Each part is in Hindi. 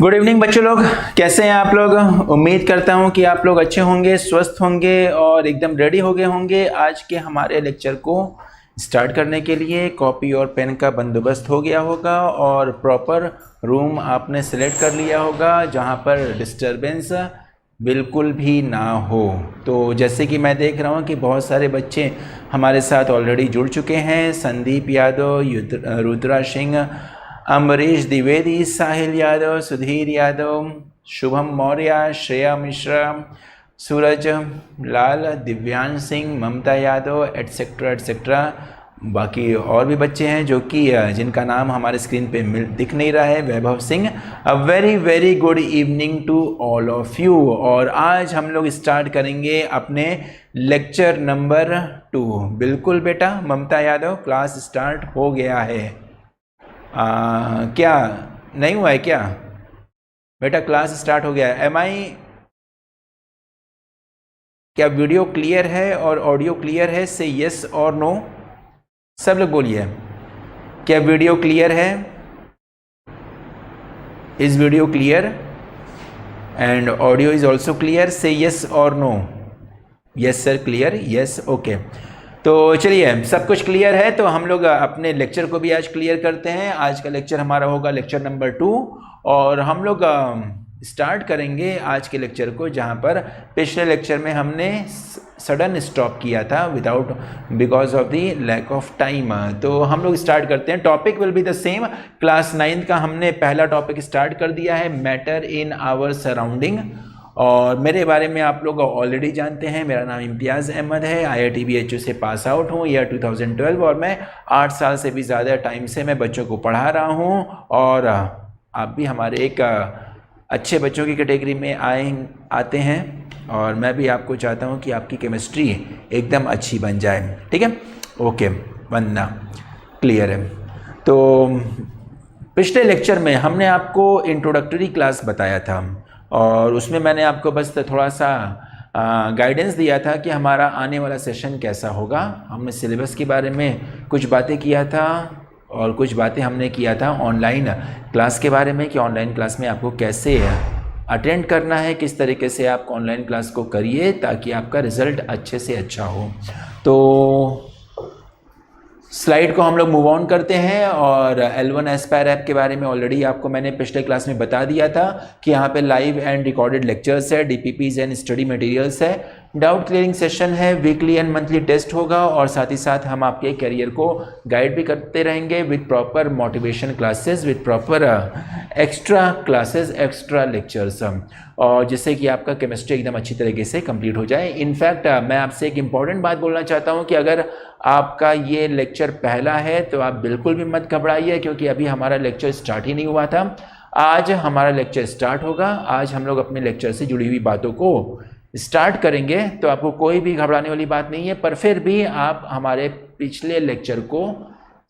गुड इवनिंग बच्चों लोग, कैसे हैं आप लोग। उम्मीद करता हूं कि आप लोग अच्छे होंगे, स्वस्थ होंगे और एकदम रेडी हो गए होंगे आज के हमारे लेक्चर को स्टार्ट करने के लिए। कॉपी और पेन का बंदोबस्त हो गया होगा और प्रॉपर रूम आपने सेलेक्ट कर लिया होगा जहां पर डिस्टरबेंस बिल्कुल भी ना हो। तो जैसे कि मैं देख रहा हूं कि बहुत सारे बच्चे हमारे साथ ऑलरेडी जुड़ चुके हैं। संदीप यादव, रुद्रा सिंह, अमरीश द्विवेदी, साहिल यादव, सुधीर यादव, शुभम मौर्य, श्रेया मिश्रा, सूरज लाल, दिव्यांश सिंह, ममता यादव, एटसेट्रा एटसेट्रा। बाकी और भी बच्चे हैं जो कि जिनका नाम हमारे स्क्रीन पे दिख नहीं रहा है। Vaibhav Singh. A very very good evening to all of you. और आज हम लोग स्टार्ट करेंगे अपने लेक्चर नंबर 2। बिल्कुल बेटा ममता यादव, क्लास स्टार्ट हो गया है। क्या नहीं हुआ है क्या बेटा? क्लास स्टार्ट हो गया है। क्या वीडियो क्लियर है और ऑडियो क्लियर है? से यस और नो सब लोग बोलिए। क्या वीडियो क्लियर है? Is video clear and audio is also clear? Say yes और no. Yes sir, clear, yes, okay. तो चलिए, सब कुछ क्लियर है तो हम लोग अपने लेक्चर को भी आज क्लियर करते हैं। आज का लेक्चर हमारा होगा लेक्चर नंबर 2 और हम लोग स्टार्ट करेंगे आज के लेक्चर को जहां पर पिछले लेक्चर में हमने सडन स्टॉप किया था because of the lack of time. तो हम लोग स्टार्ट करते हैं। Topic will be the same. Class 9 का हमने पहला टॉपिक स्टार्ट कर दिया है, मैटर इन आवर सराउंडिंग। और मेरे बारे में आप लोग ऑलरेडी जानते हैं। मेरा नाम इम्तियाज़ अहमद है, IIT BHU से पास आउट हूँ ईयर 2012 और मैं 8 साल से भी ज़्यादा टाइम से मैं बच्चों को पढ़ा रहा हूँ। और आप भी हमारे एक अच्छे बच्चों की कैटेगरी में आते हैं और मैं भी आपको चाहता हूँ कि आपकी केमिस्ट्री एकदम अच्छी बन जाए। ठीक है, ओके, बनना क्लियर है। तो पिछले लेक्चर में हमने आपको इंट्रोडक्टरी क्लास बताया था और उसमें मैंने आपको बस थोड़ा सा गाइडेंस दिया था कि हमारा आने वाला सेशन कैसा होगा। हमने सिलेबस के बारे में कुछ बातें किया था और कुछ बातें हमने किया था ऑनलाइन क्लास के बारे में कि ऑनलाइन क्लास में आपको कैसे अटेंड करना है, किस तरीके से आप ऑनलाइन क्लास को करिए ताकि आपका रिज़ल्ट अच्छे से अच्छा हो। तो स्लाइड को हम लोग मूव ऑन करते हैं और L1 एस्पायर ऐप के बारे में ऑलरेडी आपको मैंने पिछले क्लास में बता दिया था कि यहाँ पे लाइव एंड रिकॉर्डेड लेक्चर्स है, DPPs एंड स्टडी मटेरियल्स है, डाउट क्लियरिंग सेशन है, वीकली एंड मंथली टेस्ट होगा और साथ ही साथ हम आपके करियर को गाइड भी करते रहेंगे with proper motivation classes, with proper extra classes, extra lectures, और जिससे कि आपका केमिस्ट्री एकदम अच्छी तरीके से कंप्लीट हो जाए। इनफैक्ट मैं आपसे एक इम्पॉर्टेंट बात बोलना चाहता हूँ कि अगर आपका ये लेक्चर पहला है तो आप बिल्कुल भी मत घबराइए क्योंकि अभी हमारा लेक्चर स्टार्ट ही नहीं हुआ था। आज हमारा लेक्चर स्टार्ट होगा। आज हम लोग अपने लेक्चर से जुड़ी हुई बातों को स्टार्ट करेंगे तो आपको कोई भी घबराने वाली बात नहीं है। पर फिर भी आप हमारे पिछले लेक्चर को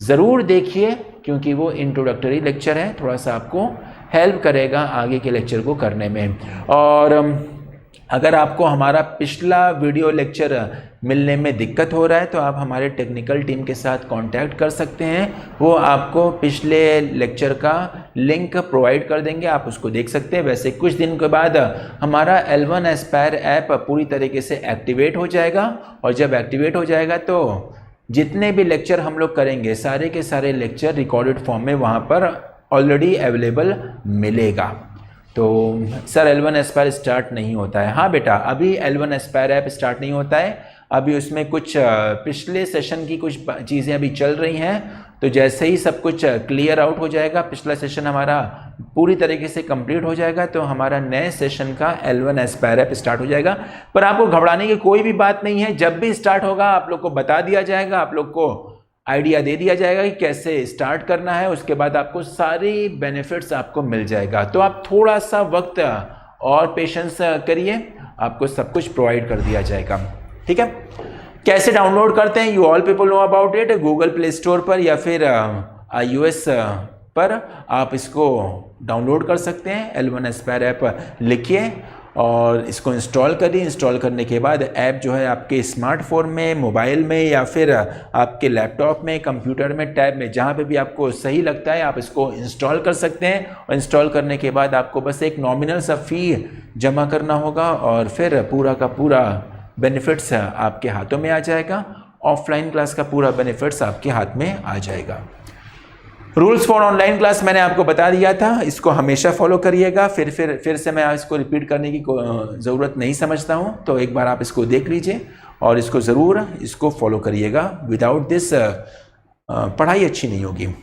ज़रूर देखिए क्योंकि वो इंट्रोडक्टरी लेक्चर है, थोड़ा सा आपको हेल्प करेगा आगे के लेक्चर को करने में। और अगर आपको हमारा पिछला वीडियो लेक्चर मिलने में दिक्कत हो रहा है तो आप हमारे टेक्निकल टीम के साथ कांटेक्ट कर सकते हैं। वो आपको पिछले लेक्चर का लिंक प्रोवाइड कर देंगे, आप उसको देख सकते हैं। वैसे कुछ दिन के बाद हमारा L1 एस्पायर ऐप पूरी तरीके से एक्टिवेट हो जाएगा और जब एक्टिवेट हो जाएगा तो जितने भी लेक्चर हम लोग करेंगे सारे के सारे लेक्चर रिकॉर्डेड फॉर्म में वहाँ पर ऑलरेडी अवेलेबल मिलेगा। तो सर L1 एस्पायर स्टार्ट नहीं होता है? हाँ बेटा, अभी L1 एस्पायर ऐप स्टार्ट नहीं होता है। अभी उसमें कुछ पिछले सेशन की कुछ चीज़ें अभी चल रही हैं। तो जैसे ही सब कुछ क्लियर आउट हो जाएगा, पिछला सेशन हमारा पूरी तरीके से कंप्लीट हो जाएगा तो हमारा नए सेशन का L1 एस्पायर ऐप स्टार्ट हो जाएगा। पर आपको घबराने की कोई भी बात नहीं है। जब भी स्टार्ट होगा आप लोग को बता दिया जाएगा, आप लोग को आइडिया दे दिया जाएगा कि कैसे स्टार्ट करना है। उसके बाद आपको सारी बेनिफिट्स आपको मिल जाएगा। तो आप थोड़ा सा वक्त और पेशेंस करिए, आपको सब कुछ प्रोवाइड कर दिया जाएगा। ठीक है, कैसे डाउनलोड करते हैं? You all people know about it. Google play store पर या फिर iOS पर आप इसको डाउनलोड कर सकते हैं। L1 एस्पायर ऐप लिखिए और इसको इंस्टॉल करिए। इंस्टॉल करने के बाद ऐप जो है आपके स्मार्टफोन में, मोबाइल में या फिर आपके लैपटॉप में, कंप्यूटर में, टैब में, जहाँ पे भी आपको सही लगता है आप इसको इंस्टॉल कर सकते हैं। और इंस्टॉल करने के बाद आपको बस एक नॉमिनल सा फ़ी जमा करना होगा और फिर पूरा का पूरा बेनिफिट्स आपके हाथों में आ जाएगा। ऑफलाइन क्लास का पूरा बेनिफिट्स आपके हाथ में आ जाएगा। रूल्स फॉर ऑनलाइन क्लास मैंने आपको बता दिया था, इसको हमेशा फॉलो करिएगा। फिर से मैं इसको रिपीट करने की ज़रूरत नहीं समझता हूँ, तो एक बार आप इसको देख लीजिए और इसको ज़रूर इसको फॉलो करिएगा। विदाउट दिस पढ़ाई अच्छी नहीं होगी।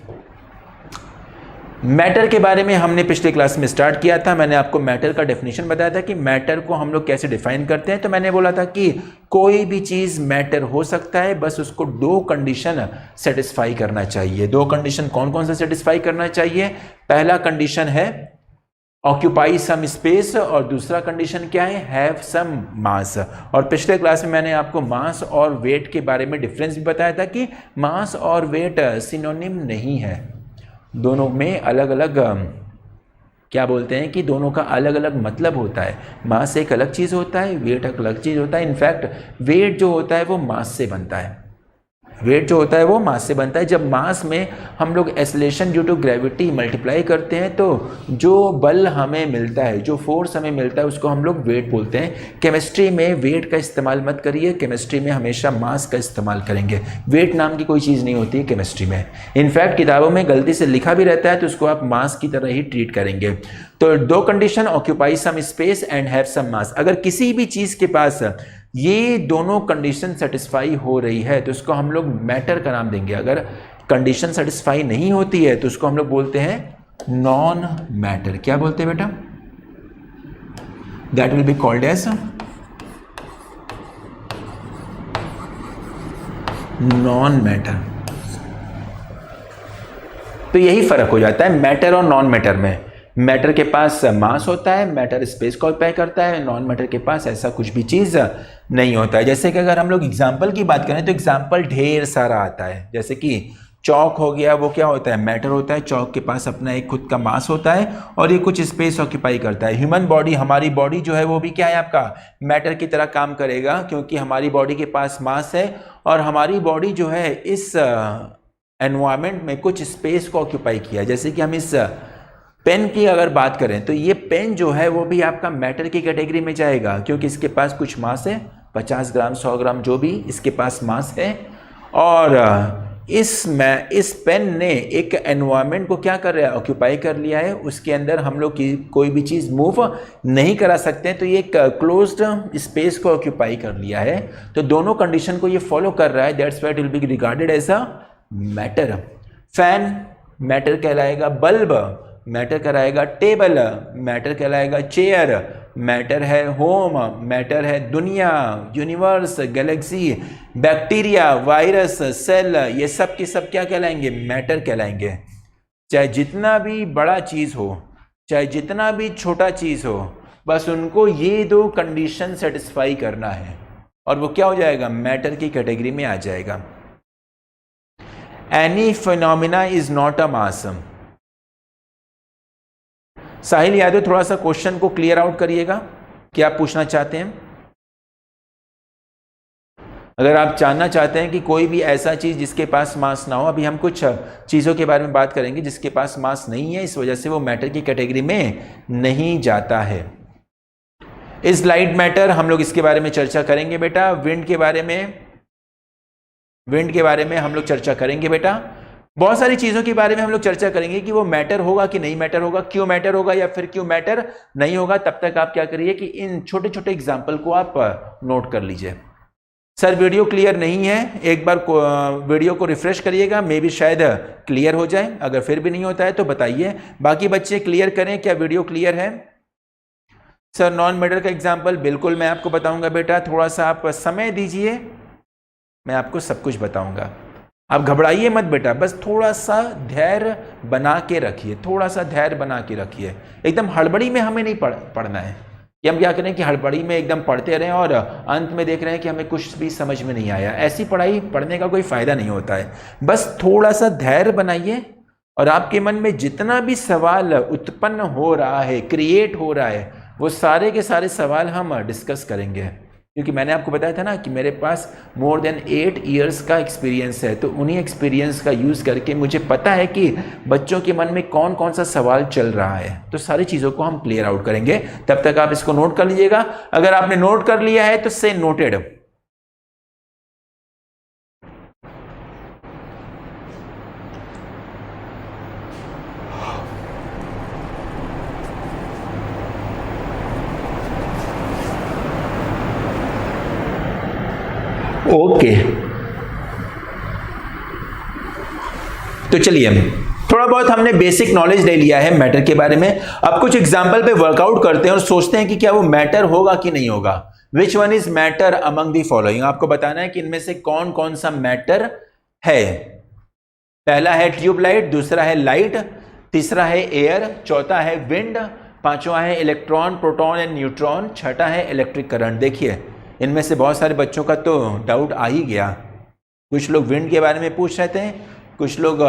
मैटर के बारे में हमने पिछले क्लास में स्टार्ट किया था। मैंने आपको मैटर का डेफिनेशन बताया था कि मैटर को हम लोग कैसे डिफाइन करते हैं। तो मैंने बोला था कि कोई भी चीज़ मैटर हो सकता है, बस उसको दो कंडीशन सेटिस्फाई करना चाहिए। दो कंडीशन कौन कौन सा सेटिस्फाई करना चाहिए? पहला कंडीशन है ऑक्यूपाई सम स्पेस और दूसरा कंडीशन क्या है? हैव सम मास। और पिछले क्लास में मैंने आपको मास और वेट के बारे में डिफरेंस भी बताया था कि मास और वेट सिनोनिम नहीं है, दोनों में अलग अलग क्या बोलते हैं कि दोनों का अलग अलग मतलब होता है। मास एक अलग चीज़ होता है, वेट एक अलग चीज़ होता है। इनफैक्ट वेट जो होता है वो मास से बनता है, वेट जो होता है वो मास से बनता है। जब मास में हम लोग acceleration due to gravity multiply करते हैं तो जो बल हमें मिलता है, जो फोर्स हमें मिलता है, उसको हम लोग वेट बोलते हैं। केमिस्ट्री में वेट का इस्तेमाल मत करिए, केमिस्ट्री में हमेशा मास का इस्तेमाल करेंगे। वेट नाम की कोई चीज़ नहीं होती है केमिस्ट्री में। इनफैक्ट किताबों में गलती से लिखा भी रहता है तो उसको आप मास की तरह ही ट्रीट करेंगे। तो दो condition, occupy some space and have some mass. अगर किसी भी चीज़ के पास ये दोनों कंडीशन सेटिस्फाई हो रही है तो उसको हम लोग मैटर का नाम देंगे। अगर कंडीशन सेटिस्फाई नहीं होती है तो उसको हम लोग बोलते हैं नॉन मैटर। क्या बोलते हैं बेटा? That will be called as non matter. तो यही फर्क हो जाता है मैटर और नॉन मैटर में। मैटर के पास मास होता है, मैटर स्पेस को ऑक्यूपाई करता है। नॉन मैटर के पास ऐसा कुछ भी चीज़ नहीं होता है। जैसे कि अगर हम लोग एग्जाम्पल की बात करें तो एग्जाम्पल ढेर सारा आता है। जैसे कि चौक हो गया, वो क्या होता है? मैटर होता है। चौक के पास अपना एक खुद का मास होता है और ये कुछ स्पेस ऑक्यूपाई करता है। ह्यूमन बॉडी, हमारी बॉडी जो है वो भी क्या है? आपका मैटर की तरह काम करेगा, क्योंकि हमारी बॉडी के पास मास है और हमारी बॉडी जो है इस एनवायरमेंट में कुछ स्पेस को ऑक्यूपाई किया। जैसे कि हम इस पेन की अगर बात करें तो ये पेन जो है वो भी आपका मैटर की कैटेगरी में जाएगा, क्योंकि इसके पास कुछ मास है, 50 ग्राम 100 ग्राम जो भी इसके पास मास है। और इस पेन ने एक एनवायरनमेंट को क्या कर रहा है? ऑक्यूपाई कर लिया है। उसके अंदर हम लोग की कोई भी चीज़ मूव नहीं करा सकते, तो ये एक क्लोज्ड स्पेस को ऑक्यूपाई कर लिया है। तो दोनों कंडीशन को ये फॉलो कर रहा है। That's why it will be regarded as a matter. Fan matter कहलाएगा, बल्ब मैटर कहलाएगा, टेबल मैटर कहलाएगा, चेयर मैटर है, होम मैटर है, दुनिया, universe, galaxy, bacteria, virus, cell, ये सब के सब क्या कहलाएंगे? मैटर कहलाएंगे। चाहे जितना भी बड़ा चीज़ हो, चाहे जितना भी छोटा चीज़ हो, बस उनको ये दो कंडीशन सेटिस्फाई करना है और वो क्या हो जाएगा? मैटर की कैटेगरी में आ जाएगा। Any phenomena is not a mass. Sahil Yadav, थोड़ा सा क्वेश्चन को क्लियर आउट करिएगा, क्या आप पूछना चाहते हैं? अगर आप जानना चाहते हैं कि कोई भी ऐसा चीज़ जिसके पास मास ना हो, अभी हम कुछ चीज़ों के बारे में बात करेंगे जिसके पास मास नहीं है, इस वजह से वो मैटर की कैटेगरी में नहीं जाता है। Is light matter? हम लोग इसके बारे में चर्चा करेंगे बेटा। विंड के बारे में हम लोग चर्चा करेंगे बेटा। बहुत सारी चीज़ों के बारे में हम लोग चर्चा करेंगे कि वो मैटर होगा कि नहीं मैटर होगा, क्यों मैटर होगा या फिर क्यों मैटर नहीं होगा। तब तक आप क्या करिए कि इन छोटे छोटे एग्जाम्पल को आप नोट कर लीजिए। सर वीडियो क्लियर नहीं है, एक बार वीडियो को रिफ्रेश करिएगा, मे भी शायद क्लियर हो जाए। अगर फिर भी नहीं होता है तो बताइए। बाकी बच्चे क्लियर करें, क्या वीडियो क्लियर है? सर नॉन मैटर का एग्जाम्पल बिल्कुल मैं आपको बताऊंगा बेटा, थोड़ा सा आप समय दीजिए, मैं आपको सब कुछ बताऊंगा। आप घबराइए मत बेटा, बस थोड़ा सा धैर्य बना के रखिए, थोड़ा सा धैर्य बना के रखिए। एकदम हड़बड़ी में हमें नहीं पढ़ना है कि हम क्या करें कि हड़बड़ी में एकदम पढ़ते रहें और अंत में देख रहे हैं कि हमें कुछ भी समझ में नहीं आया। ऐसी पढ़ाई पढ़ने का कोई फ़ायदा नहीं होता है। बस थोड़ा सा धैर्य बनाइए और आपके मन में जितना भी सवाल उत्पन्न हो रहा है, क्रिएट हो रहा है, वो सारे के सारे सवाल हम डिस्कस करेंगे, क्योंकि मैंने आपको बताया था ना कि मेरे पास मोर देन 8 इयर्स का एक्सपीरियंस है। तो उन्हीं एक्सपीरियंस का यूज़ करके मुझे पता है कि बच्चों के मन में कौन कौन सा सवाल चल रहा है। तो सारी चीज़ों को हम क्लियर आउट करेंगे। तब तक आप इसको नोट कर लीजिएगा। अगर आपने नोट कर लिया है तो से नोटेड। ओके तो चलिए थोड़ा बहुत हमने बेसिक नॉलेज ले लिया है मैटर के बारे में। अब कुछ एग्जांपल पे वर्कआउट करते हैं और सोचते हैं कि क्या वो मैटर होगा कि नहीं होगा। Which one is matter among the following. आपको बताना है कि इनमें से कौन कौन सा मैटर है। पहला है ट्यूबलाइट, दूसरा है लाइट, तीसरा है एयर, चौथा है विंड, पांचवा है इलेक्ट्रॉन, प्रोटॉन एंड न्यूट्रॉन, छठा है इलेक्ट्रिक करंट। देखिए इनमें से बहुत सारे बच्चों का तो डाउट आ ही गया। कुछ लोग विंड के बारे में पूछ रहे थे, कुछ लोग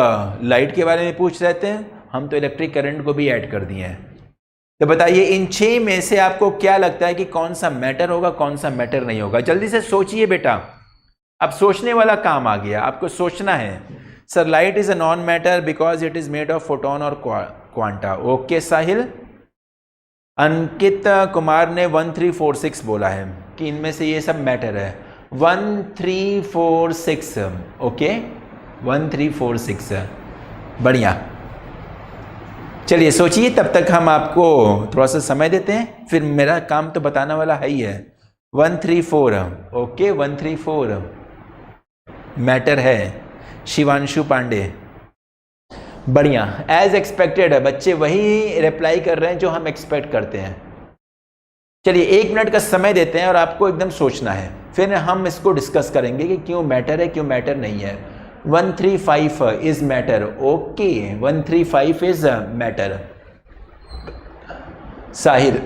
लाइट के बारे में पूछ रहे थे, हम तो इलेक्ट्रिक करंट को भी ऐड कर दिए हैं। तो बताइए इन 6 में से आपको क्या लगता है कि कौन सा मैटर होगा, कौन सा मैटर नहीं होगा। जल्दी से सोचिए बेटा, अब सोचने वाला काम आ गया, आपको सोचना है। Sir light is a non matter because it is made of photon और क्वांटा। ओके साहिल। अंकित कुमार ने 1346 बोला है कि इनमें से ये सब मैटर है। 1346 ओके 1346 बढ़िया। चलिए सोचिए, तब तक हम आपको थोड़ा सा समय देते हैं, फिर मेरा काम तो बताने वाला है ही है। 134 ओके 134 मैटर है। शिवांशु पांडे बढ़िया। एज एक्सपेक्टेड है, बच्चे वही रिप्लाई कर रहे हैं जो हम एक्सपेक्ट करते हैं। चलिए 1 मिनट का समय देते हैं और आपको एकदम सोचना है, फिर हम इसको डिस्कस करेंगे कि क्यों मैटर है, क्यों मैटर नहीं है। 135 is matter. Okay 135 is matter. Sahil,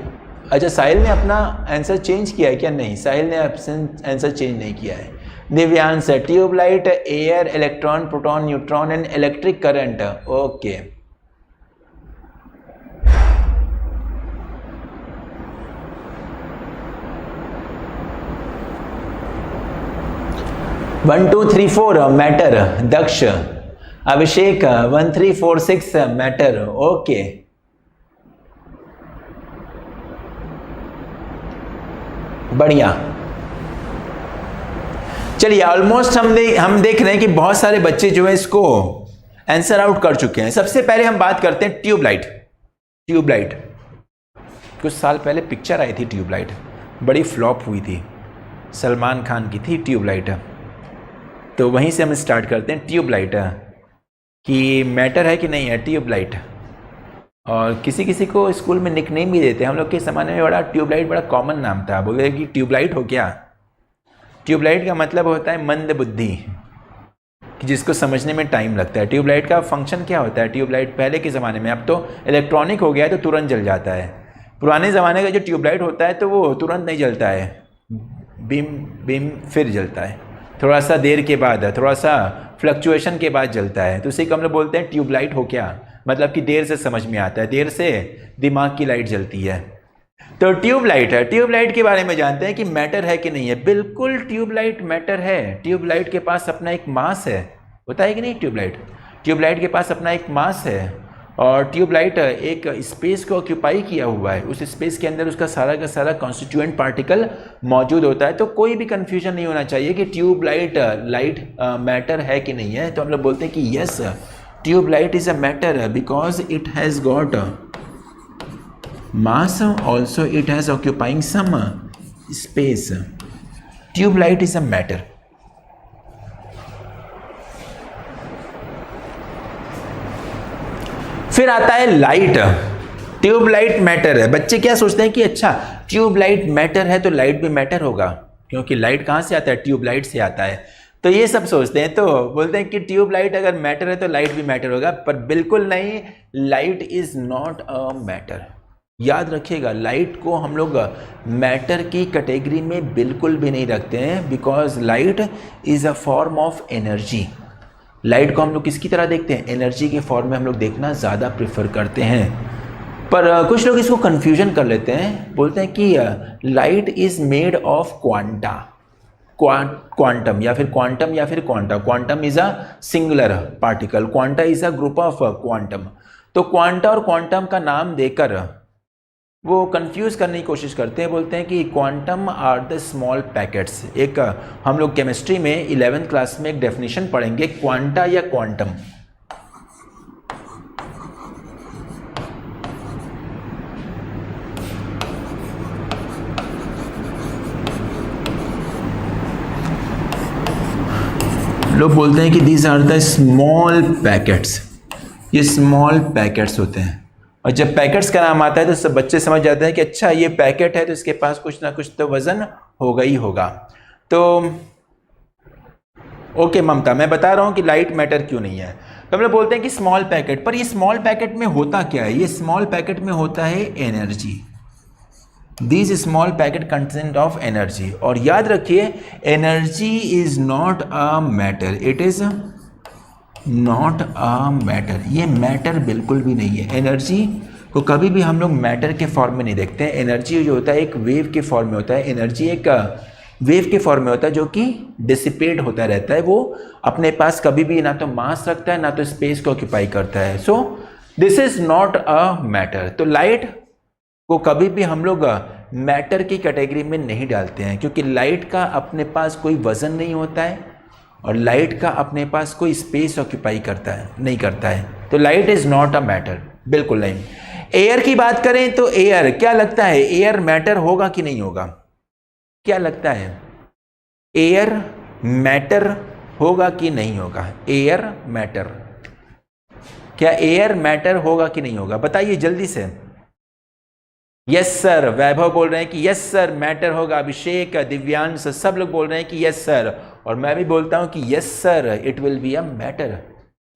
अच्छा साहिल ने अपना आंसर चेंज किया है क्या? नहीं, साहिल ने आंसर चेंज नहीं किया है। Divyansh tubelight, air, electron, proton, neutron and electric current. Okay 1 2 3 4 matter. Daksh, Abhishek 1346 matter. Okay बढ़िया। चलिए ऑलमोस्ट हम देख रहे हैं कि बहुत सारे बच्चे जो है इसको आंसर आउट कर चुके हैं। सबसे पहले हम बात करते हैं ट्यूबलाइट। ट्यूबलाइट कुछ साल पहले पिक्चर आई थी, ट्यूबलाइट बड़ी फ्लॉप हुई थी, सलमान खान की थी ट्यूबलाइट। तो वहीं से हम स्टार्ट करते हैं ट्यूबलाइट कि मैटर है कि नहीं है ट्यूबलाइट। और किसी किसी को स्कूल में निकनेम भी देते हैं। हम लोग के ज़माने में बड़ा ट्यूबलाइट बड़ा कॉमन नाम था। बोले कि ट्यूबलाइट हो क्या? ट्यूबलाइट का मतलब होता है मंद बुद्धि, कि जिसको समझने में टाइम लगता है। ट्यूबलाइट का फंक्शन क्या होता है? ट्यूबलाइट पहले के ज़माने में, अब तो इलेक्ट्रॉनिक हो गया है तो तुरंत जल जाता है। पुराने ज़माने का जो ट्यूबलाइट होता है तो वो तुरंत नहीं जलता है, बीम फिर जलता है, थोड़ा सा देर के बाद, थोड़ा सा फ्लक्चुएशन के बाद जलता है। तो उसी को हम लोग बोलते हैं ट्यूबलाइट हो क्या, मतलब कि देर से समझ में आता है, देर से दिमाग की लाइट जलती है। तो ट्यूबलाइट है। ट्यूबलाइट के बारे में जानते हैं कि मैटर है कि नहीं है। बिल्कुल ट्यूबलाइट मैटर है। ट्यूबलाइट के पास अपना एक मास है, होता है कि नहीं? ट्यूबलाइट के पास अपना एक मास है और ट्यूबलाइट एक स्पेस को ऑक्यूपाई किया हुआ है। उस स्पेस के अंदर उसका सारा का सारा कॉन्स्टिट्यूएंट पार्टिकल मौजूद होता है। तो कोई भी कंफ्यूजन नहीं होना चाहिए कि ट्यूबलाइट मैटर है कि नहीं है। तो हम लोग बोलते हैं कि yes tubelight is a matter because it has got mass, also it has occupying some space. Tubelight is a matter. फिर आता है लाइट। ट्यूबलाइट मैटर है। बच्चे क्या सोचते हैं कि अच्छा ट्यूबलाइट मैटर है तो लाइट भी मैटर होगा, क्योंकि लाइट कहाँ से आता है? ट्यूबलाइट से आता है। तो ये सब सोचते हैं, तो बोलते हैं कि ट्यूबलाइट अगर मैटर है तो लाइट भी मैटर होगा, पर बिल्कुल नहीं। Light is not a matter. याद रखिएगा, लाइट को हम लोग मैटर की कैटेगरी में बिल्कुल भी नहीं रखते हैं, because light is a form of energy. Light को हम लोग किसकी तरह देखते हैं? एनर्जी के फॉर्म में हम लोग देखना ज़्यादा प्रेफर करते हैं। पर कुछ लोग इसको कंफ्यूजन कर लेते हैं, बोलते हैं कि light is made of quanta, quantum या फिर quanta. Quantum is a singular particle, quanta is a group of quantum. तो क्वांटा और क्वांटम का नाम देकर वो कंफ्यूज करने की कोशिश करते हैं, बोलते हैं कि quantum are the small packets. एक हम लोग केमिस्ट्री में 11th क्लास में एक डेफिनेशन पढ़ेंगे, क्वांटा या क्वांटम। लोग बोलते हैं कि these are the small packets, ये स्मॉल पैकेट्स होते हैं। और जब पैकेट्स का नाम आता है तो सब बच्चे समझ जाते हैं कि अच्छा ये पैकेट है तो इसके पास कुछ ना कुछ तो वजन होगा ही होगा। तो ओके ममता, मैं बता रहा हूँ कि लाइट मैटर क्यों नहीं है। तो हम लोग बोलते हैं कि स्मॉल पैकेट, पर ये स्मॉल पैकेट में होता क्या है? ये स्मॉल पैकेट में होता है energy. These small packet consist of energy। और याद रखिए energy is not a matter, it is not a matter. ये मैटर बिल्कुल भी नहीं है। एनर्जी को कभी भी हम लोग मैटर के फॉर्म में नहीं देखते हैं। एनर्जी जो होता है एक वेव के फॉर्म में होता है। एनर्जी एक वेव के फॉर्म में होता है जो कि डिसिपेट होता रहता है। वो अपने पास कभी भी ना तो मास रखता है ना तो स्पेस को ऑक्यूपाई करता है। So this is not a matter. तो लाइट को कभी भी हम लोग मैटर की कैटेगरी में नहीं डालते हैं, क्योंकि लाइट का अपने पास कोई वजन नहीं होता है और लाइट का अपने पास कोई स्पेस ऑक्यूपाई नहीं करता है। तो light is not a matter, बिल्कुल नहीं। एयर की बात करें तो एयर, क्या लगता है एयर मैटर होगा कि नहीं होगा? क्या लगता है एयर मैटर होगा कि नहीं होगा? एयर मैटर, क्या एयर मैटर होगा कि नहीं होगा? बताइए जल्दी से। यस सर, वैभव बोल रहे हैं कि यस सर मैटर होगा। अभिषेक, दिव्यांश, सब लोग बोल रहे हैं कि यस सर। और मैं भी बोलता हूं कि yes sir, it will be a matter.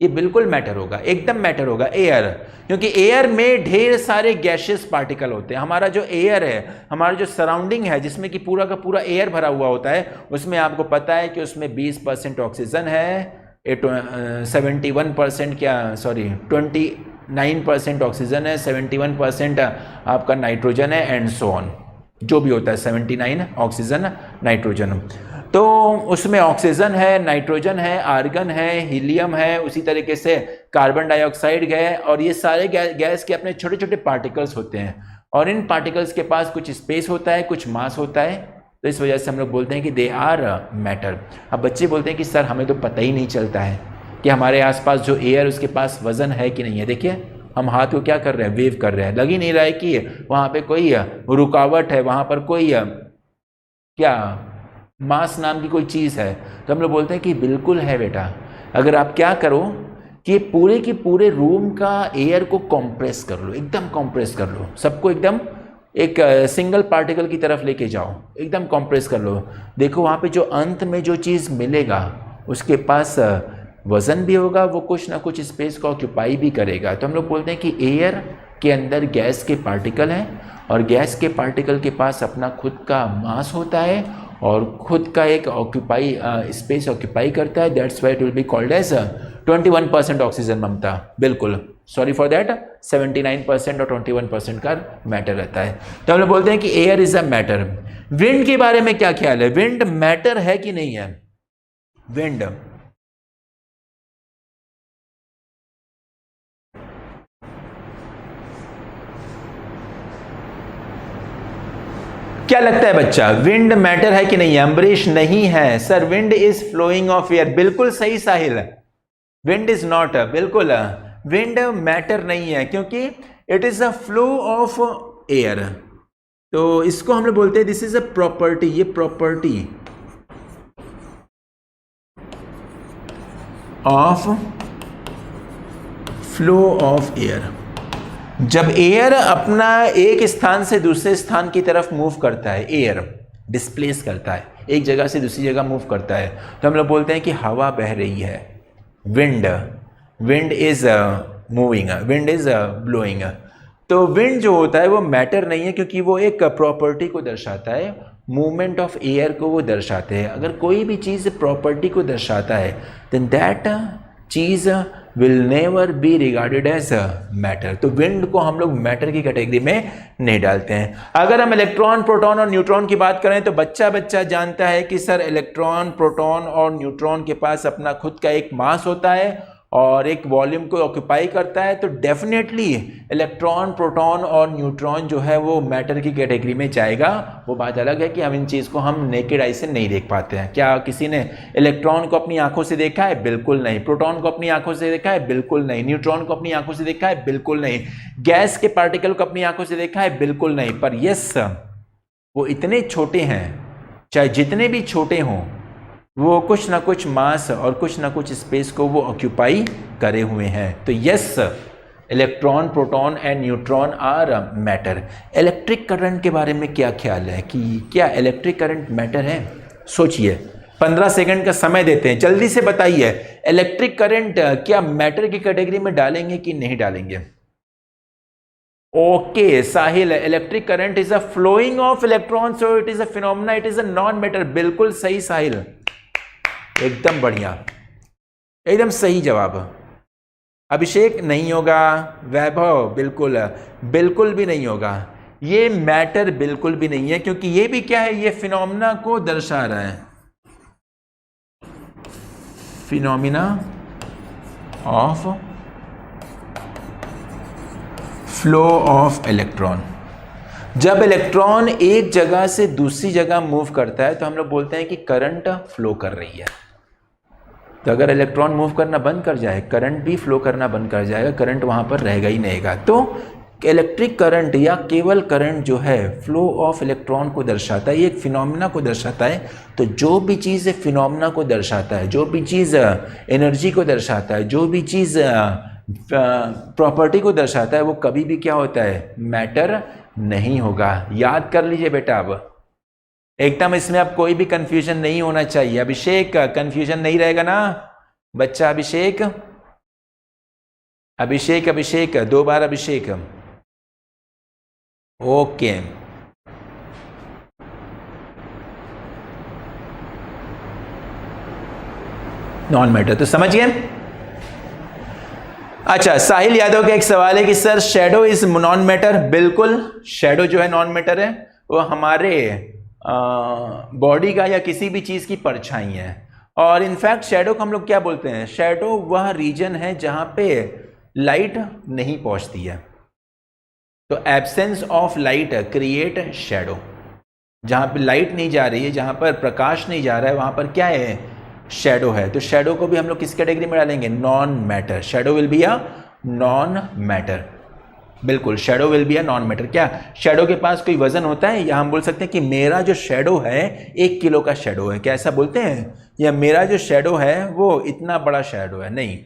ये बिल्कुल मैटर होगा, एकदम मैटर होगा एयर, क्योंकि एयर में ढेर सारे गैशियस पार्टिकल होते हैं। हमारा जो एयर है, हमारा जो सराउंडिंग है जिसमें कि पूरा का पूरा एयर भरा हुआ होता है, उसमें आपको पता है कि उसमें 20% ऑक्सीजन है, 71% क्या सॉरी 29% ऑक्सीजन है, 71% आपका नाइट्रोजन है एंड सो ऑन, जो भी होता है 79 ऑक्सीजन नाइट्रोजन। तो उसमें ऑक्सीजन है, नाइट्रोजन है, आर्गन है, हीलियम है, उसी तरीके से कार्बन डाइऑक्साइड है, और ये सारे गैस के अपने छोटे छोटे पार्टिकल्स होते हैं। और इन पार्टिकल्स के पास कुछ स्पेस होता है, कुछ मास होता है। तो इस वजह से हम लोग बोलते हैं कि दे आर मैटर। अब बच्चे बोलते हैं कि सर हमें तो पता ही नहीं चलता है कि हमारे आसपास जो एयर उसके पास वजन है कि नहीं है। देखिए हम हाथ को क्या कर रहे हैं, वेव कर रहे हैं। लग ही नहीं रहा है कि वहाँ पे कोई रुकावट है, वहाँ पर कोई क्या मास नाम की कोई चीज़ है। तो हम लोग बोलते हैं कि बिल्कुल है बेटा। अगर आप क्या करो कि पूरे के पूरे रूम का एयर को कंप्रेस कर लो, एकदम कंप्रेस कर लो, सबको एकदम एक सिंगल पार्टिकल की तरफ लेके जाओ, एकदम कंप्रेस कर लो। देखो वहाँ पे जो अंत में जो चीज़ मिलेगा उसके पास वजन भी होगा, वो कुछ ना कुछ स्पेस को ऑक्यूपाई भी करेगा। तो हम लोग बोलते हैं कि एयर के अंदर गैस के पार्टिकल हैं और गैस के पार्टिकल के पास अपना खुद का मास होता है और खुद का एक ऑक्यूपाई स्पेस ऑक्यूपाई करता है। That's why it will be called as 21% oxygen. Mamata बिल्कुल, सॉरी फॉर दैट, 79% और 21% का मैटर रहता है। तो हम लोग बोलते हैं कि air is a matter. Wind के बारे में क्या ख्याल है? विंड मैटर है कि नहीं है? विंड क्या लगता है बच्चा, विंड मैटर है कि नहीं है? अम्बरीश नहीं है sir, wind is flowing of air. बिल्कुल सही साहिल, विंड इज नॉट, बिल्कुल विंड मैटर नहीं है क्योंकि it is a flow of air. तो इसको हम लोग बोलते हैं दिस इज अ प्रॉपर्टी। ये property of flow of air. जब एयर अपना एक स्थान से दूसरे स्थान की तरफ मूव करता है, एयर डिस्प्लेस करता है, एक जगह से दूसरी जगह मूव करता है, तो हम लोग बोलते हैं कि हवा बह रही है। Wind is moving, wind is blowing. तो विंड जो होता है वो मैटर नहीं है क्योंकि वो एक प्रॉपर्टी को दर्शाता है, मूवमेंट ऑफ एयर को वो दर्शाते हैं। अगर कोई भी चीज़ प्रॉपर्टी को दर्शाता है देन दैट चीज़ will never be regarded as matter. तो विंड को हम लोग मैटर की कैटेगरी में नहीं डालते हैं। अगर हम इलेक्ट्रॉन, प्रोटॉन और न्यूट्रॉन की बात करें तो बच्चा जानता है कि सर इलेक्ट्रॉन, प्रोटॉन और न्यूट्रॉन के पास अपना खुद का एक मास होता है और एक वॉल्यूम को ऑक्यूपाई करता है। तो डेफिनेटली इलेक्ट्रॉन, प्रोटॉन और न्यूट्रॉन जो है वो मैटर की कैटेगरी में जाएगा। वो बात अलग है कि हम इन चीज़ को हम नेकेड आई से नहीं देख पाते हैं। क्या किसी ने इलेक्ट्रॉन को अपनी आंखों से देखा है? बिल्कुल नहीं। प्रोटॉन को अपनी आंखों से देखा है? बिल्कुल नहीं। न्यूट्रॉन को अपनी आंखों से देखा है? बिल्कुल नहीं। गैस के पार्टिकल को अपनी आंखों से देखा है? बिल्कुल नहीं। पर यस, वो इतने छोटे हैं, चाहे जितने भी छोटे हों, वो कुछ ना कुछ मास और कुछ ना कुछ स्पेस को वो ऑक्यूपाई करे हुए हैं। तो yes, electron, proton and neutron are matter. Electric current के बारे में क्या ख्याल है कि क्या इलेक्ट्रिक करंट मैटर है? सोचिए, 15 सेकंड का समय देते हैं, जल्दी से बताइए, इलेक्ट्रिक करंट क्या मैटर की कैटेगरी में डालेंगे कि नहीं डालेंगे? Okay Sahil, electric current is a flowing of electron, so it is a phenomena, it is a non matter. बिल्कुल सही साहिल, एकदम बढ़िया, एकदम सही जवाब। अभिषेक नहीं होगा, वैभव बिल्कुल भी नहीं होगा, ये मैटर बिल्कुल भी नहीं है, क्योंकि ये भी क्या है, ये फिनोमेना को दर्शा रहा है, phenomena of flow of electron. जब इलेक्ट्रॉन एक जगह से दूसरी जगह मूव करता है तो हम लोग बोलते हैं कि करंट फ्लो कर रही है। तो अगर इलेक्ट्रॉन मूव करना बंद कर जाए, करंट भी फ्लो करना बंद कर जाएगा, करंट वहाँ पर रहेगा ही नहीं। तो इलेक्ट्रिक करंट या केवल करंट जो है फ्लो ऑफ इलेक्ट्रॉन को दर्शाता है, ये एक फिनोमेना को दर्शाता है। तो जो भी चीज़ फिनोमेना को दर्शाता है, जो भी चीज़ एनर्जी को दर्शाता है, जो भी चीज़ प्रॉपर्टी को दर्शाता है, वो कभी भी क्या होता है, मैटर नहीं होगा। याद कर लीजिए बेटा, अब एकदम इसमें अब कोई भी कंफ्यूजन नहीं होना चाहिए। अभिषेक, कंफ्यूजन नहीं रहेगा ना बच्चा? अभिषेक 2 बार अभिषेक, ओके। नॉन मैटर, तो समझ गए? अच्छा, साहिल यादव का एक सवाल है कि sir shadow is non matter. बिल्कुल, शैडो जो है नॉन मैटर है, वो हमारे बॉडी का या किसी भी चीज़ की परछाई है। और इनफैक्ट शैडो को हम लोग क्या बोलते हैं? शैडो वह रीजन है जहाँ पे लाइट नहीं पहुँचती है। तो absence of light create shadow. जहाँ पे लाइट नहीं जा रही है, जहाँ पर प्रकाश नहीं जा रहा है, वहाँ पर क्या है, शैडो है। तो शैडो को भी हम लोग किस कैटेगरी में डालेंगे? Non matter. Shadow will be a non matter. बिल्कुल, shadow will be a non matter. क्या शैडो के पास कोई वजन होता है? या हम बोल सकते हैं कि मेरा जो शैडो है 1 किलो का शैडो है, क्या ऐसा बोलते हैं? या मेरा जो शैडो है वो इतना बड़ा शैडो है? नहीं।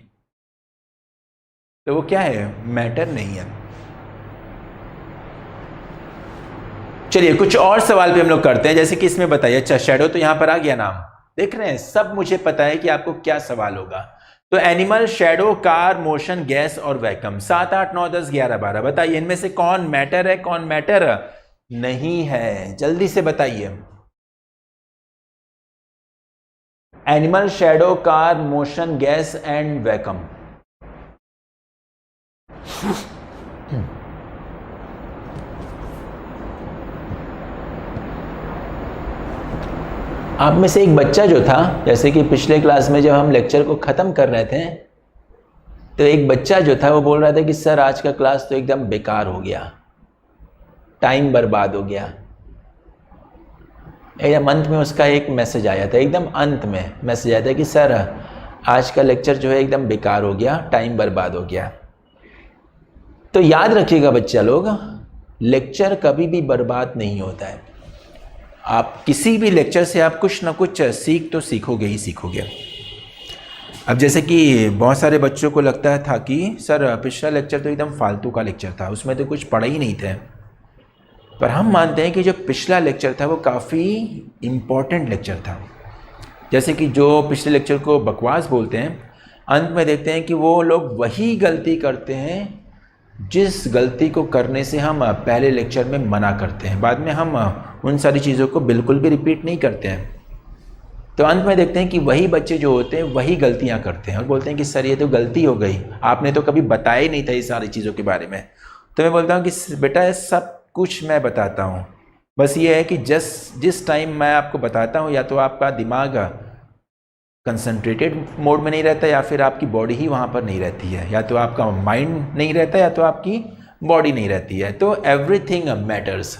तो वो क्या है, मैटर नहीं है। चलिए कुछ और सवाल पे हम लोग करते हैं, जैसे कि इसमें बताइए। अच्छा, शैडो तो यहां पर आ गया नाम, देख रहे हैं, सब मुझे पता है कि आपको क्या सवाल होगा। तो animal, shadow, car, motion, gas और वैक्यूम, 7, 8, 9, 10, 11, 12, बताइए इनमें से कौन मैटर है, कौन मैटर नहीं है? जल्दी से बताइए। Animal, shadow, car, motion, gas and vacuum. आप में से एक बच्चा जो था, जैसे कि पिछले क्लास में जब हम लेक्चर को ख़त्म कर रहे थे, तो एक बच्चा जो था वो बोल रहा था कि सर आज का क्लास तो एकदम बेकार हो गया, टाइम बर्बाद हो गया। एकदम अंत में उसका एक मैसेज आया था, एकदम अंत में मैसेज आया था कि सर आज का लेक्चर जो है एकदम बेकार हो गया, टाइम बर्बाद हो गया। तो याद रखिएगा बच्चा लोग, लेक्चर कभी भी बर्बाद नहीं होता है। आप किसी भी लेक्चर से आप कुछ ना कुछ सीख तो सीखोगे ही सीखोगे। अब जैसे कि बहुत सारे बच्चों को लगता था कि सर पिछला लेक्चर तो एकदम फालतू का लेक्चर था, उसमें तो कुछ पढ़ा ही नहीं थे। पर हम मानते हैं कि जो पिछला लेक्चर था वो काफ़ी इम्पोर्टेंट लेक्चर था। जैसे कि जो पिछले लेक्चर को बकवास बोलते हैं, अंत में देखते हैं कि वो लोग वही गलती करते हैं जिस गलती को करने से हम पहले लेक्चर में मना करते हैं। बाद में हम उन सारी चीज़ों को बिल्कुल भी रिपीट नहीं करते हैं। तो अंत में देखते हैं कि वही बच्चे जो होते हैं वही गलतियां करते हैं और बोलते हैं कि सर ये तो गलती हो गई, आपने तो कभी बताया ही नहीं था ये सारी चीज़ों के बारे में। तो मैं बोलता हूँ कि बेटा सब कुछ मैं बताता हूँ, बस ये है कि जिस टाइम मैं आपको बताता हूँ या तो आपका दिमाग कंसंट्रेटेड मोड में नहीं रहता या फिर आपकी बॉडी ही वहाँ पर नहीं रहती है, या तो आपका माइंड नहीं रहता या तो आपकी बॉडी नहीं रहती है। तो एवरीथिंग मैटर्स।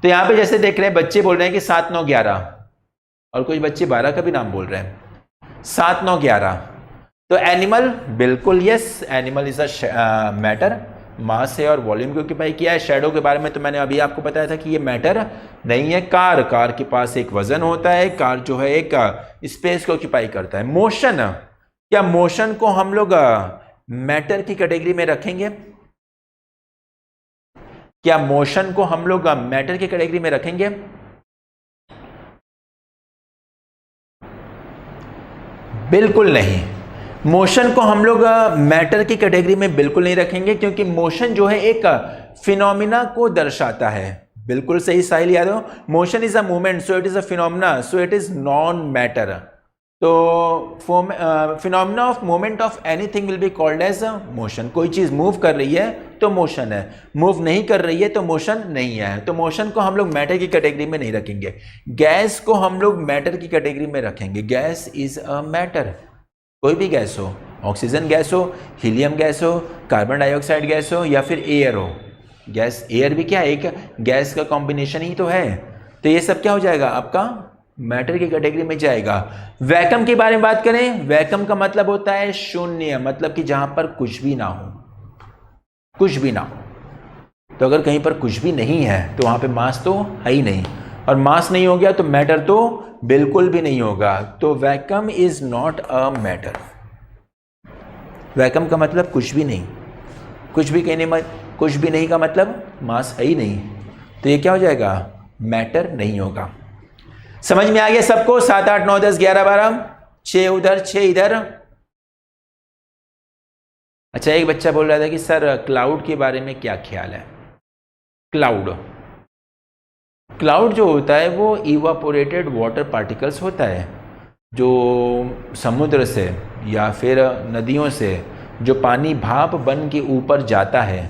तो यहाँ पे जैसे देख रहे हैं बच्चे बोल रहे हैं कि 7 9 11 और कुछ बच्चे 12 का भी नाम बोल रहे हैं। 7 9 11 तो एनिमल, बिल्कुल yes, animal is a matter, mass है और वॉल्यूम को ऑक्यूपाई किया है। शेडो के बारे में तो मैंने अभी आपको बताया था कि ये मैटर नहीं है। कार के पास एक वजन होता है, कार जो है एक स्पेस को ऑक्यूपाई करता है। मोशन, क्या मोशन को हम लोग मैटर की कैटेगरी में रखेंगे? क्या मोशन को हम लोग मैटर की कैटेगरी में रखेंगे? बिल्कुल नहीं। मोशन को हम लोग मैटर की कैटेगरी में बिल्कुल नहीं रखेंगे, क्योंकि मोशन जो है एक फिनोमिना को दर्शाता है। बिल्कुल सही Sahil Yadav, motion is a movement so it is a phenomena, so it is non matter. तो phenomena of movement of anything will be called as motion. कोई चीज मूव कर रही है तो मोशन है, मूव नहीं कर रही है तो मोशन नहीं है। तो मोशन को हम लोग मैटर की कैटेगरी में नहीं रखेंगे। गैस को हम लोग मैटर की कैटेगरी में रखेंगे। गैस इज अ मैटर, कोई भी गैस हो, ऑक्सीजन गैस हो, हीलियम गैस हो, कार्बन डाइऑक्साइड गैस हो या फिर एयर हो। गैस, एयर भी क्या है, एक गैस का कॉम्बिनेशन ही तो है। तो ये सब क्या हो जाएगा, आपका मैटर की कैटेगरी में जाएगा। वैक्यूम के बारे में बात करें, वैक्यूम का मतलब होता है शून्य, मतलब कि जहां पर कुछ भी ना हो, कुछ भी ना हो। तो अगर कहीं पर कुछ भी नहीं है तो वहां पे मास तो है ही नहीं, और मास नहीं हो गया तो मैटर तो बिल्कुल भी नहीं होगा। तो vacuum is not a matter. Vacuum का मतलब कुछ भी नहीं, कुछ भी कहने, कुछ भी नहीं का मतलब मास है ही नहीं, तो ये क्या हो जाएगा, मैटर नहीं होगा। समझ में आ गया सबको? 7 8 9 10 11 12, 6 उधर 6 इधर। अच्छा, एक बच्चा बोल रहा था कि सर क्लाउड के बारे में क्या ख्याल है? क्लाउड, क्लाउड जो होता है वो इवापोरेटेड वाटर पार्टिकल्स होता है, जो समुद्र से या फिर नदियों से जो पानी भाप बन के ऊपर जाता है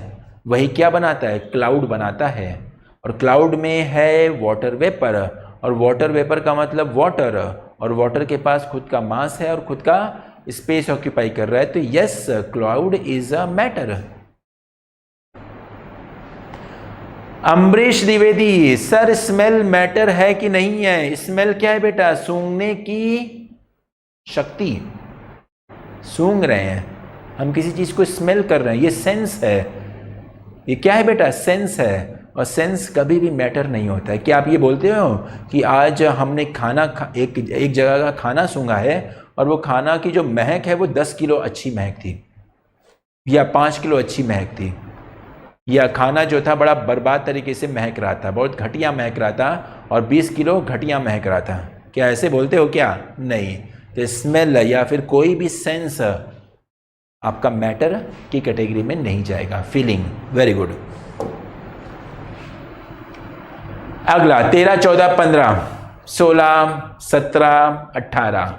वही क्या बनाता है, क्लाउड बनाता है। और क्लाउड में है वाटर वेपर, और वाटर वेपर का मतलब वाटर, और वाटर के पास खुद का मास है और खुद का स्पेस ऑक्यूपाई कर रहा है। तो yes, cloud is a matter. Ambarish Dwivedi, sir smell matter है कि नहीं है? स्मेल क्या है बेटा? सूंघने की शक्ति, सूंघ रहे हैं हम, किसी चीज को स्मेल कर रहे हैं, ये सेंस है। ये क्या है बेटा? सेंस है। और सेंस कभी भी मैटर नहीं होता है। क्या आप ये बोलते हो कि आज हमने खाना एक जगह का खाना सूंघा है और वो खाना की जो महक है वो 10 किलो अच्छी महक थी या 5 किलो अच्छी महक थी, या खाना जो था बड़ा बर्बाद तरीके से महक रहा था, बहुत घटिया महक रहा था, और 20 किलो घटिया महक रहा था? क्या ऐसे बोलते हो क्या? नहीं। तो स्मेल या फिर कोई भी सेंस आपका मैटर की कैटेगरी में नहीं जाएगा। Feeling, very good. अगला 13 14 15 16 17 18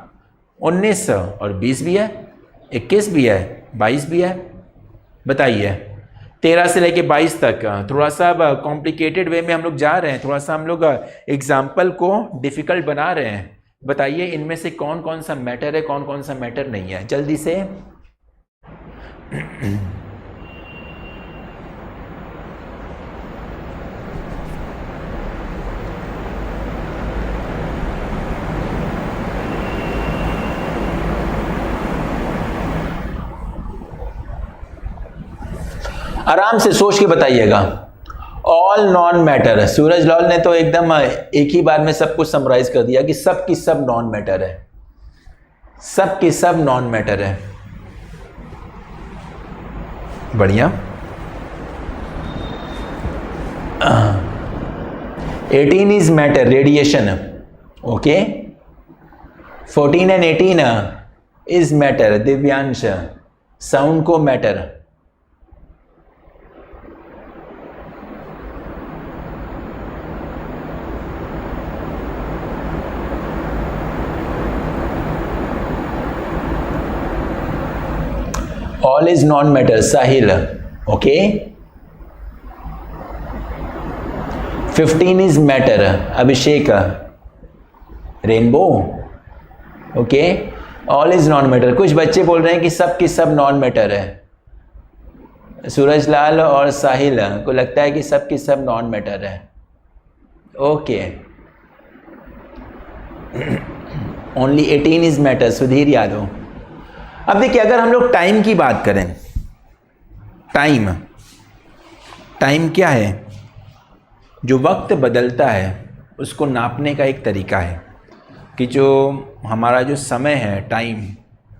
19 और 20 भी है, 21 भी है, 22 भी है। बताइए, 13 से लेके 22 तक थोड़ा सा कॉम्प्लिकेटेड वे में हम लोग जा रहे हैं, थोड़ा सा हम लोग एग्जाम्पल को डिफिकल्ट बना रहे हैं। बताइए इनमें से कौन कौन सा मैटर है, कौन कौन सा मैटर नहीं है, जल्दी से। आराम से सोच के बताइएगा। All non matter. Suraj Lal ने तो एकदम एक ही बार में सब कुछ समराइज कर दिया कि सब की सब नॉन मैटर है, सब की सब नॉन मैटर है। बढ़िया। 18 is matter, radiation. Okay, 14 and 18 is matter, Divyansh. Sound को matter. All is non matter, Sahil, okay. 15 is matter, Abhishek, rainbow, okay. All is non matter. कुछ बच्चे बोल रहे हैं कि सब की सब नॉन मैटर है। सूरज लाल और साहिल को लगता है कि सब की सब नॉन मैटर है, okay. Only 18 is matter, Sudhir Yadav. अब देखिए, अगर हम लोग टाइम की बात करें, टाइम क्या है? जो वक्त बदलता है उसको नापने का एक तरीका है कि जो हमारा जो समय है, टाइम,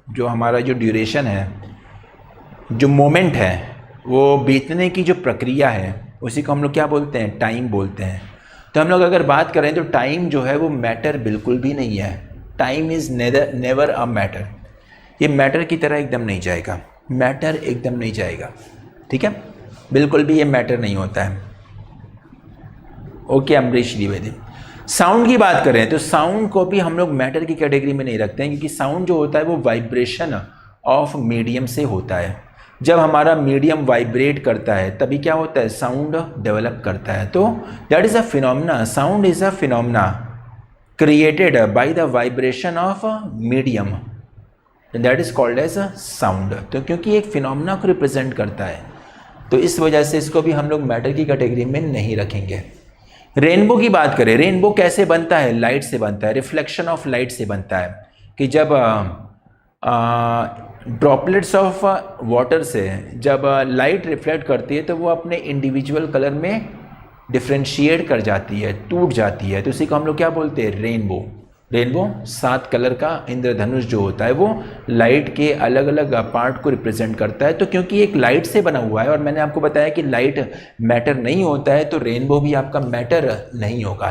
जो हमारा जो ड्यूरेशन है, जो मोमेंट है, वो बीतने की जो प्रक्रिया है, उसी को हम लोग क्या बोलते हैं? टाइम बोलते हैं। तो हम लोग अगर बात करें तो टाइम जो है वो मैटर बिल्कुल भी नहीं है। Time is never a matter. ये मैटर की तरह एकदम नहीं जाएगा, मैटर एकदम नहीं जाएगा, ठीक है? बिल्कुल भी ये मैटर नहीं होता है, ओके। अमरीश द्विवेदी। साउंड की बात करें तो साउंड को भी हम लोग मैटर की कैटेगरी में नहीं रखते हैं, क्योंकि साउंड जो होता है वो वाइब्रेशन ऑफ मीडियम से होता है। जब हमारा मीडियम वाइब्रेट करता है तभी क्या होता है? साउंड डेवलप करता है। तो that is a phenomena, sound is a phenomena created by the vibration of medium, that is called as a sound. तो क्योंकि एक फिनोमेना को रिप्रेजेंट करता है तो इस वजह से इसको भी हम लोग मैटर की कैटेगरी में नहीं रखेंगे। रेनबो की बात करें, रेनबो कैसे बनता है? लाइट से बनता है, रिफ्लेक्शन ऑफ लाइट से बनता है। कि जब ड्रॉपलेट्स ऑफ वाटर से जब लाइट रिफ्लेक्ट करती है तो वो अपने इंडिविजुअल कलर में डिफ्रेंशिएट कर जाती है, टूट जाती है, तो उसी को हम लोग क्या बोलते हैं? रेनबो। रेनबो 7 कलर का इंद्रधनुष जो होता है वो लाइट के अलग अलग पार्ट को रिप्रेजेंट करता है। तो क्योंकि एक लाइट से बना हुआ है और मैंने आपको बताया कि लाइट मैटर नहीं होता है, तो रेनबो भी आपका मैटर नहीं होगा।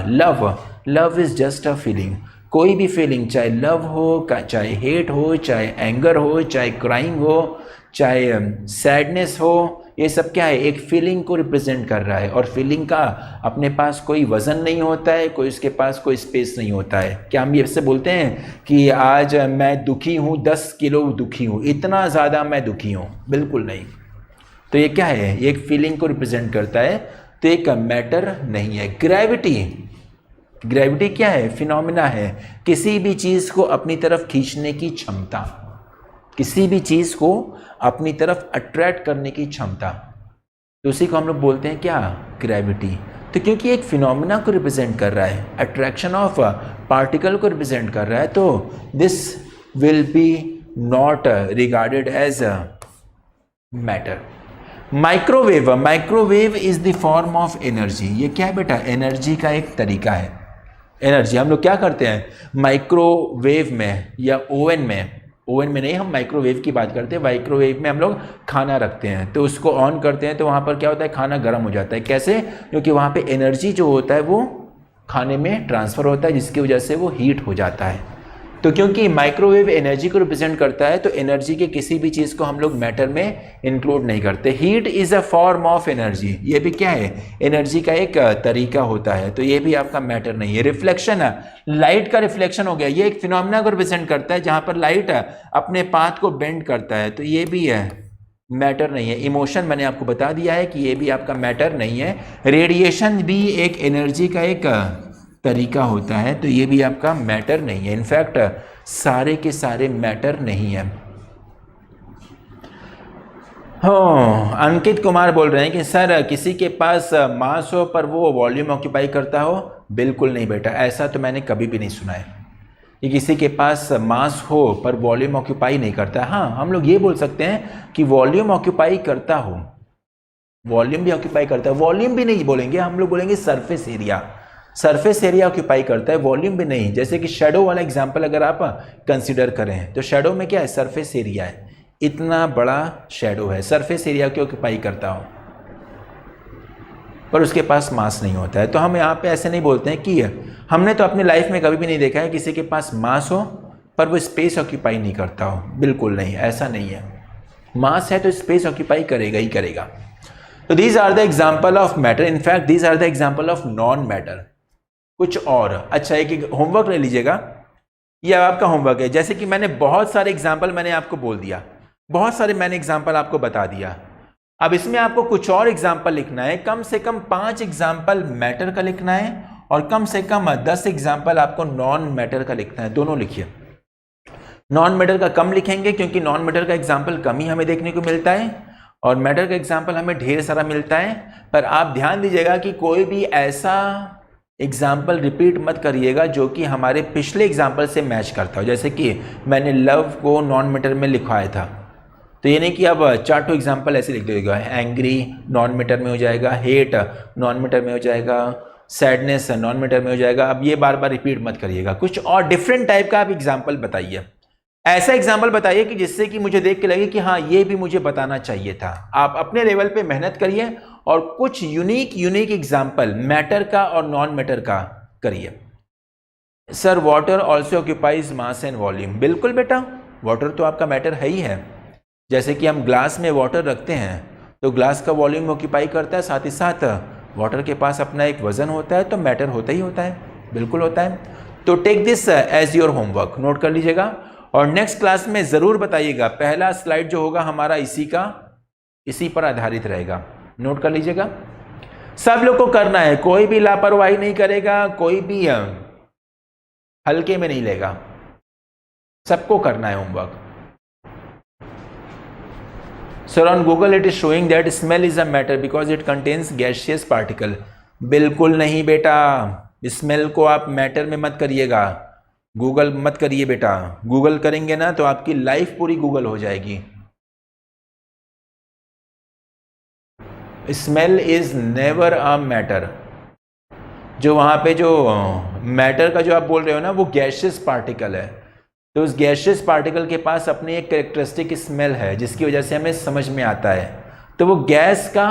Love is just a feeling. कोई भी फीलिंग, चाहे लव हो, चाहे हेट हो, चाहे एंगर हो, चाहे क्राइम हो, चाहे सैडनेस हो, ये सब क्या है? एक फीलिंग को रिप्रेजेंट कर रहा है। और फीलिंग का अपने पास कोई वज़न नहीं होता है, कोई उसके पास कोई स्पेस नहीं होता है। क्या हम ये से बोलते हैं कि आज मैं दुखी हूँ, 10 किलो दुखी हूँ, इतना ज़्यादा मैं दुखी हूँ? बिल्कुल नहीं। तो ये क्या है? ये एक फीलिंग को रिप्रेजेंट करता है, तो एक मैटर नहीं है। ग्रेविटी क्या है? फिनोमेना है, किसी भी चीज़ को अपनी तरफ खींचने की क्षमता, किसी भी चीज़ को अपनी तरफ अट्रैक्ट करने की क्षमता, तो उसी को हम लोग बोलते हैं क्या? ग्रेविटी। तो क्योंकि एक फिनोमेना को रिप्रेजेंट कर रहा है, अट्रैक्शन ऑफ पार्टिकल को रिप्रेजेंट कर रहा है, तो this will be not regarded as matter. Microwave is the form of energy. ये क्या है बेटा? एनर्जी का एक तरीका है। एनर्जी हम लोग क्या करते हैं? माइक्रोवेव में या ओवन में नहीं, हम माइक्रोवेव की बात करते हैं। माइक्रोवेव में हम लोग खाना रखते हैं, तो उसको ऑन करते हैं तो वहाँ पर क्या होता है? खाना गर्म हो जाता है। कैसे? क्योंकि वहाँ पे एनर्जी जो होता है वो खाने में ट्रांसफ़र होता है, जिसकी वजह से वो हीट हो जाता है। तो क्योंकि माइक्रोवेव एनर्जी को रिप्रेजेंट करता है, तो एनर्जी के किसी भी चीज़ को हम लोग मैटर में इंक्लूड नहीं करते। Heat is a form of energy, ये भी क्या है? एनर्जी का एक तरीका होता है, तो ये भी आपका मैटर नहीं है। रिफ्लेक्शन है, लाइट का रिफ्लेक्शन हो गया, ये एक फिनोमेना को रिप्रेजेंट करता है जहाँ पर लाइट अपने पाथ को बेंड करता है, तो ये भी है, मैटर नहीं है। इमोशन मैंने आपको बता दिया है कि ये भी आपका मैटर नहीं है। रेडिएशन भी एक एनर्जी का एक तरीका होता है, तो ये भी आपका मैटर नहीं है। इनफैक्ट सारे के सारे मैटर नहीं है। हाँ, अंकित कुमार बोल रहे हैं कि सर किसी के पास मास हो पर वो वॉल्यूम ऑक्यूपाई करता हो। बिल्कुल नहीं बेटा, ऐसा तो मैंने कभी भी नहीं सुना है कि किसी के पास मास हो पर वॉल्यूम ऑक्यूपाई नहीं करता। हाँ, हम लोग ये बोल सकते हैं कि वॉल्यूम ऑक्यूपाई करता हो, वॉल्यूम भी ऑक्यूपाई करता है। वॉल्यूम भी नहीं बोलेंगे, हम लोग बोलेंगे surface area. Surface area occupy करता है, वॉल्यूम भी नहीं। जैसे कि शेडो वाला एग्जांपल अगर आप कंसीडर करें तो शेडो में क्या है? सरफेस एरिया है, इतना बड़ा शेडो है, सरफेस एरिया को ऑक्यूपाई करता हो, पर उसके पास मास नहीं होता है। तो हम यहाँ पे ऐसे नहीं बोलते हैं कि हमने तो अपनी लाइफ में कभी भी नहीं देखा है किसी के पास मास हो पर वो स्पेस ऑक्यूपाई नहीं करता हो। बिल्कुल नहीं, ऐसा नहीं है। मास है तो स्पेस ऑक्यूपाई करेगा ही करेगा। तो these are the example of matter, in fact these are the example of non matter. कुछ और अच्छा है कि होमवर्क ले लीजिएगा, यह आपका होमवर्क है। जैसे कि मैंने बहुत सारे एग्जाम्पल मैंने आपको बोल दिया, बहुत सारे मैंने एग्जाम्पल आपको बता दिया। अब इसमें आपको कुछ और एग्जाम्पल लिखना है, कम से कम 5 एग्जाम्पल मैटर का लिखना है और कम से कम 10 एग्जाम्पल आपको नॉन मैटर का लिखना है। दोनों लिखिए। नॉन मैटर का कम लिखेंगे क्योंकि नॉन मैटर का एग्जाम्पल कम ही हमें देखने को मिलता है और मैटर का एग्जाम्पल हमें ढेर सारा मिलता है। पर आप ध्यान दीजिएगा कि कोई भी ऐसा एग्जाम्पल रिपीट मत करिएगा जो कि हमारे पिछले एग्जाम्पल से मैच करता हो। जैसे कि मैंने लव को नॉन मैटर में लिखवाया था, तो ये नहीं कि अब 4 एग्जाम्पल ऐसे लिख देगा। एंग्री नॉन मैटर में हो जाएगा, हेट नॉन मैटर में हो जाएगा, सैडनेस नॉन मैटर में हो जाएगा। अब ये बार बार रिपीट मत करिएगा, कुछ और डिफरेंट टाइप का आप एग्जाम्पल बताइए। ऐसा एग्जाम्पल बताइए कि जिससे कि मुझे देख के लगे कि हाँ ये भी मुझे बताना चाहिए था। आप अपने लेवल पे मेहनत करिए और कुछ यूनिक एग्जाम्पल मैटर का और नॉन मैटर का करिए। Sir water also occupies mass and volume. बिल्कुल बेटा, वाटर तो आपका मैटर है ही है। जैसे कि हम ग्लास में वाटर रखते हैं तो ग्लास का वॉल्यूम ऑक्यूपाई करता है, साथ ही साथ वाटर के पास अपना एक वजन होता है, तो मैटर होता ही होता है, बिल्कुल होता है। तो take this as your homework, note कर लीजिएगा और नेक्स्ट क्लास में ज़रूर बताइएगा। पहला स्लाइड जो होगा हमारा इसी पर आधारित रहेगा, नोट कर लीजिएगा। सब लोग को करना है, कोई भी लापरवाही नहीं करेगा, कोई भी हल्के में नहीं लेगा, सबको करना है homework. Sir, on Google it is showing that smell is a matter because it contains gaseous particle. बिल्कुल नहीं बेटा, स्मेल को आप मैटर में मत करिएगा, गूगल मत करिए बेटा। गूगल करेंगे ना तो आपकी लाइफ पूरी गूगल हो जाएगी। Smell is never a matter. जो वहाँ पे जो मैटर का जो आप बोल रहे हो ना वो गैसियस पार्टिकल है, तो उस गैसियस पार्टिकल के पास अपनी एक कैरेक्टरिस्टिक स्मेल है जिसकी वजह से हमें समझ में आता है। तो वो गैस का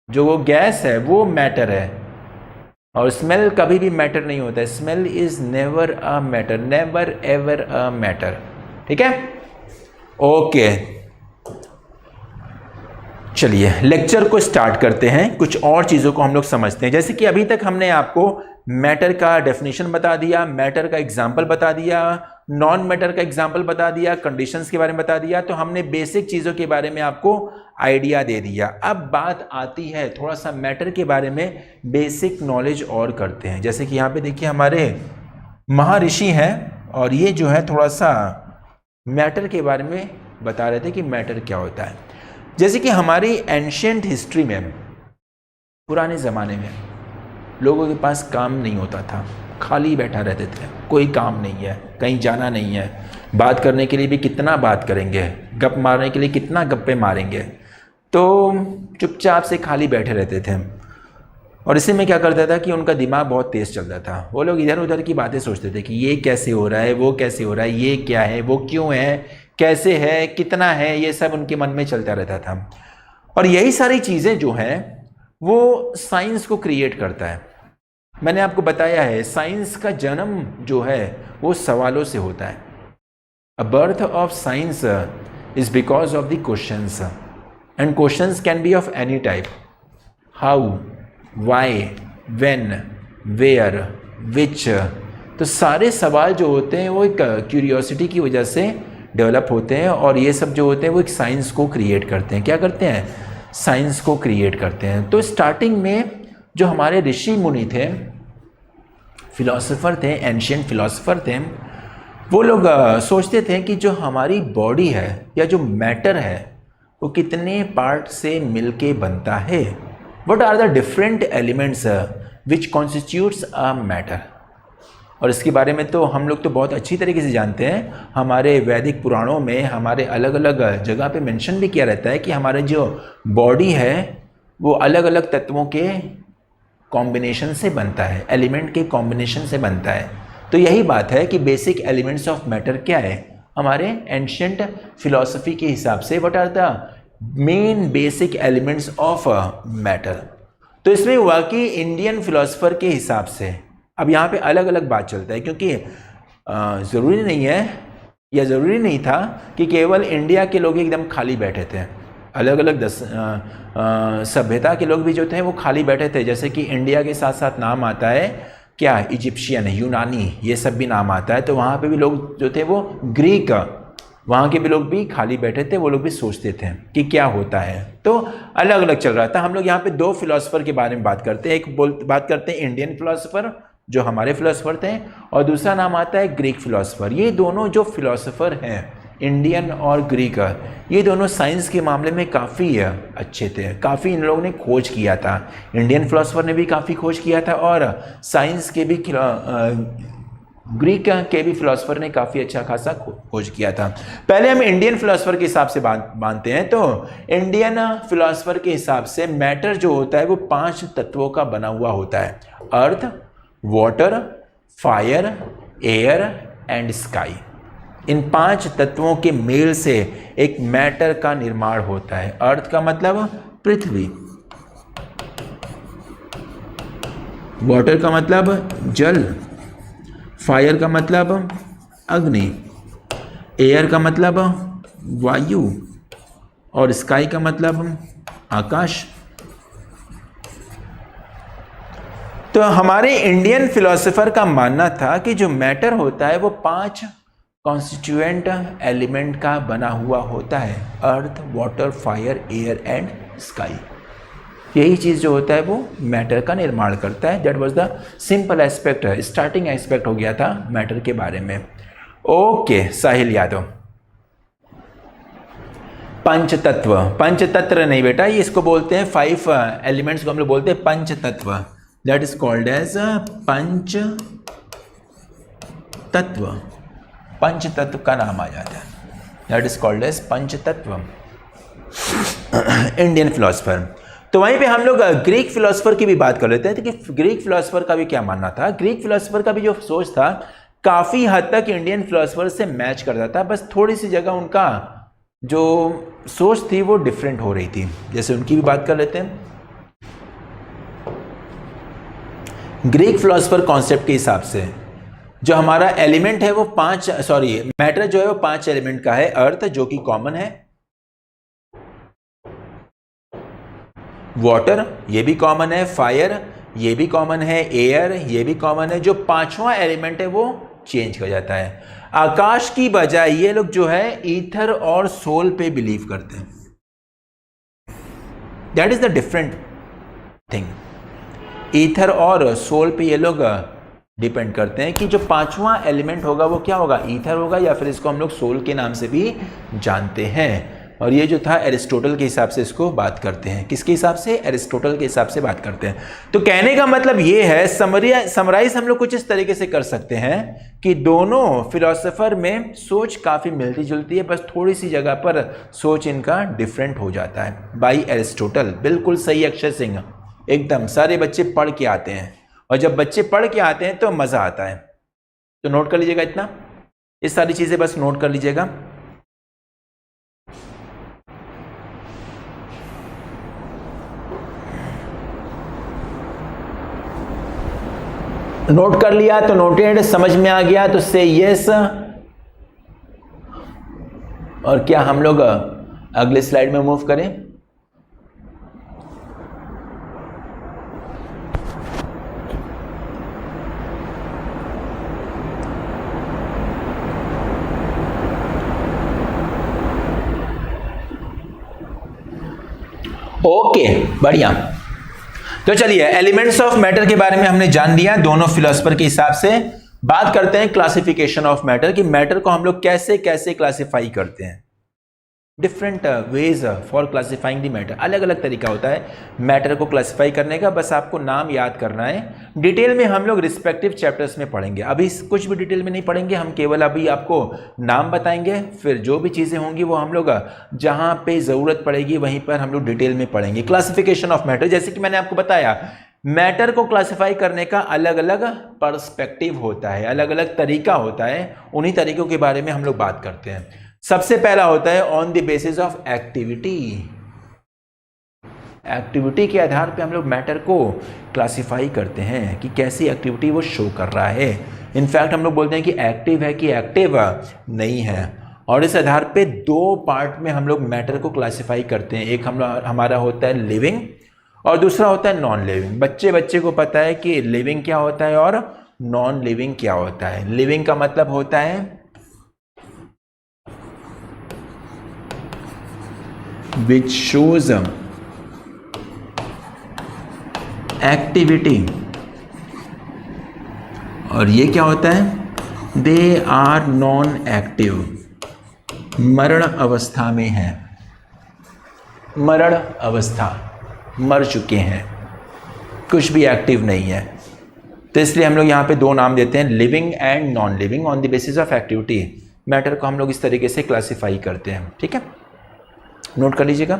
जो वो गैस है वो मैटर है और स्मेल कभी भी मैटर नहीं होता है। Smell is never a matter, never ever a matter. ठीक है, ओके। चलिए लेक्चर को स्टार्ट करते हैं, कुछ और चीज़ों को हम लोग समझते हैं। जैसे कि अभी तक हमने आपको मैटर का डेफिनेशन बता दिया, मैटर का एग्जाम्पल बता दिया, नॉन मैटर का एग्जाम्पल बता दिया, कंडीशंस के बारे में बता दिया, तो हमने बेसिक चीज़ों के बारे में आपको आइडिया दे दिया। अब बात आती है थोड़ा सा मैटर के बारे में बेसिक नॉलेज और करते हैं। जैसे कि यहाँ पे देखिए हमारे महर्षि हैं और ये जो है थोड़ा सा मैटर के बारे में बता रहे थे कि मैटर क्या होता है। जैसे कि हमारी एंशियंट हिस्ट्री में, पुराने ज़माने में लोगों के पास काम नहीं होता था, खाली बैठा रहते थे, कोई काम नहीं है, कहीं जाना नहीं है, बात करने के लिए भी कितना बात करेंगे, गप मारने के लिए कितना गप्पे मारेंगे, तो चुपचाप से खाली बैठे रहते थे। और इसी में क्या करता था कि उनका दिमाग बहुत तेज़ चलता था। वो लोग इधर उधर की बातें सोचते थे कि ये कैसे हो रहा है, वो कैसे हो रहा है, ये क्या है, वो क्यों है, कैसे है, कितना है, ये सब उनके मन में चलता रहता था। और यही सारी चीज़ें जो हैं वो साइंस को क्रिएट करता है। मैंने आपको बताया है साइंस का जन्म जो है वो सवालों से होता है। A birth of science is because of the questions, and questions can be of any type, how, why, when, where, which. तो सारे सवाल जो होते हैं वो एक क्यूरियोसिटी की वजह से डेवलप होते हैं और ये सब जो होते हैं वो एक साइंस को क्रिएट करते हैं। क्या करते हैं? साइंस को क्रिएट करते हैं। तो स्टार्टिंग में जो हमारे ऋषि मुनि थे, फिलोसोफर थे, एंशिएंट फिलोसोफर थे, वो लोग सोचते थे कि जो हमारी बॉडी है या जो मैटर है वो कितने पार्ट से मिलके बनता है। What are the different elements which constitutes a matter. और इसके बारे में तो हम लोग तो बहुत अच्छी तरीके से जानते हैं। हमारे वैदिक पुराणों में हमारे अलग अलग जगह पे मेंशन भी किया रहता है कि हमारे जो बॉडी है वो अलग अलग तत्वों के कॉम्बिनेशन से बनता है, एलिमेंट के कॉम्बिनेशन से बनता है। तो यही बात है कि बेसिक एलिमेंट्स ऑफ मैटर क्या है हमारे एंशिएंट फिलॉसफी के हिसाब से। What are the main basic elements of matter. तो इसमें हुआ कि इंडियन फिलोसोफर के हिसाब से अब यहाँ पे अलग अलग बात चलता है, क्योंकि ज़रूरी नहीं है या ज़रूरी नहीं था कि केवल इंडिया के लोग एकदम खाली बैठे थे। अलग अलग सभ्यता के लोग भी जो थे वो खाली बैठे थे। जैसे कि इंडिया के साथ साथ नाम आता है क्या, इजिप्शियन, यूनानी, ये सब भी नाम आता है। तो वहाँ पे भी लोग जो थे वो ग्रीक वहाँ के भी लोग भी खाली बैठे थे, वो लोग भी सोचते थे कि क्या होता है। तो अलग अलग चल रहा था। हम लोग यहाँ पे दो फिलोसोफर के बारे में बात करते हैं। बात करते हैं इंडियन फिलोसोफर जो हमारे फिलोसोफर थे, और दूसरा नाम आता है ग्रीक फिलोसोफर। ये दोनों जो फिलोसोफर हैं, इंडियन और ग्रीक, ये दोनों साइंस के मामले में काफ़ी अच्छे थे। काफ़ी इन लोगों ने खोज किया था। इंडियन फिलोसोफर ने भी काफ़ी खोज किया था, और साइंस के भी ग्रीक के भी फिलोसोफर ने काफ़ी अच्छा खासा खोज किया था। पहले हम इंडियन फिलोसोफर के हिसाब से मानते हैं। तो इंडियन फिलोसोफर के हिसाब से मैटर जो होता है वो 5 तत्वों का बना हुआ होता है। Earth, water, fire, air and sky. इन 5 तत्वों के मेल से एक मैटर का निर्माण होता है। अर्थ का मतलब पृथ्वी, वाटर का मतलब जल, फायर का मतलब अग्नि, एयर का मतलब वायु, और स्काई का मतलब आकाश। तो हमारे इंडियन फिलोसोफर का मानना था कि जो मैटर होता है वो 5 कॉन्स्टिट्यूएंट एलिमेंट का बना हुआ होता है। Earth, water, fire, air and sky. यही चीज़ जो होता है वो मैटर का निर्माण करता है। That was the simple aspect, starting aspect हो गया था मैटर के बारे में। ओके साहिल यादव, पंचतत्व। पंचतत्व नहीं बेटा, ये इसको बोलते हैं 5 एलिमेंट्स को हम लोग बोलते हैं पंचतत्व। दैट इज कॉल्ड एज पंच तत्व। पंचतत्व का नाम आ जाता है। दैट इज कॉल्ड एज पंचतत्व। Indian philosopher. तो वहीं पे हम लोग ग्रीक फिलोसोफर की भी बात कर लेते हैं कि ग्रीक फिलोसोफर का भी क्या मानना था। ग्रीक फिलोसोफर का भी जो सोच था काफ़ी हद तक इंडियन फिलोसोफर से मैच करता था, बस थोड़ी सी जगह उनका जो सोच थी वो डिफरेंट हो रही थी। जैसे उनकी भी बात कर लेते हैं। ग्रीक फिलोसोफर कॉन्सेप्ट के हिसाब से जो हमारा एलिमेंट है वो मैटर जो है वो 5 एलिमेंट का है। अर्थ जो कि कॉमन है, वाटर ये भी कॉमन है, फायर ये भी कॉमन है, एयर ये भी कॉमन है। जो 5वां एलिमेंट है वो चेंज कर जाता है। आकाश की बजाय ये लोग जो है ईथर और सोल पे बिलीव करते हैं। That is the different thing. Ether और सोल पे ये लोग डिपेंड करते हैं कि जो 5वां एलिमेंट होगा वो क्या होगा, ईथर होगा, या फिर इसको हम लोग सोल के नाम से भी जानते हैं। और ये जो था एरिस्टोटल के हिसाब से इसको बात करते हैं। किसके हिसाब से? एरिस्टोटल के हिसाब से बात करते हैं। तो कहने का मतलब ये है, समराइज हम लोग कुछ इस तरीके से कर सकते हैं कि दोनों फिलोसोफर में सोच काफ़ी मिलती जुलती है, बस थोड़ी सी जगह पर सोच इनका डिफरेंट हो जाता है। By Aristotle. बिल्कुल सही अक्षय सिंह, एकदम। सारे बच्चे पढ़ के आते हैं, और जब बच्चे पढ़ के आते हैं तो मज़ा आता है। तो नोट कर लीजिएगा इतना, ये सारी चीज़ें बस नोट कर लीजिएगा। नोट कर लिया तो नोटेड, समझ में आ गया तो से यस। और क्या हम लोग अगले स्लाइड में मूव करें? ओके बढ़िया। तो चलिए एलिमेंट्स ऑफ मैटर के बारे में हमने जान लिया दोनों फिलोसोफर के हिसाब से। बात करते हैं क्लासिफिकेशन ऑफ मैटर, कि मैटर को हम लोग कैसे कैसे क्लासिफाई करते हैं। Different ways for classifying the matter. अलग अलग तरीका होता है मैटर को क्लासिफाई करने का, बस आपको नाम याद करना है। डिटेल में हम लोग रिस्पेक्टिव चैप्टर्स में पढ़ेंगे, अभी कुछ भी डिटेल में नहीं पढ़ेंगे हम, केवल अभी आपको नाम बताएंगे। फिर जो भी चीज़ें होंगी वो हम लोग जहाँ पे ज़रूरत पड़ेगी वहीं पर हम लोग डिटेल में पढ़ेंगे। क्लासिफिकेशन ऑफ मैटर, जैसे कि मैंने आपको बताया, मैटर को क्लासिफाई करने का अलग अलग पर्सपेक्टिव होता है, अलग अलग तरीका होता है। उन्हीं तरीकों के बारे में हम लोग बात करते हैं। सबसे पहला होता है on the basis of activity. Activity के आधार पे हम लोग मैटर को क्लासिफाई करते हैं कि कैसी एक्टिविटी वो शो कर रहा है। इनफैक्ट हम लोग बोलते हैं कि एक्टिव है कि एक्टिव नहीं है। और इस आधार पे 2 पार्ट में हम लोग मैटर को क्लासिफाई करते हैं। एक हमारा होता है लिविंग और दूसरा होता है नॉन लिविंग। बच्चे को पता है कि लिविंग क्या होता है और नॉन लिविंग क्या होता है। लिविंग का मतलब होता है विच शोज एक्टिविटी, और ये क्या होता है, दे आर नॉन एक्टिव, मरण अवस्था में है, मरण अवस्था, मर चुके हैं, कुछ भी एक्टिव नहीं है। तो इसलिए हम लोग यहाँ पे दो नाम देते हैं, living and non living, on the basis of activity. Matter को हम लोग इस तरीके से क्लासिफाई करते हैं, ठीक है। नोट कर लीजिएगा,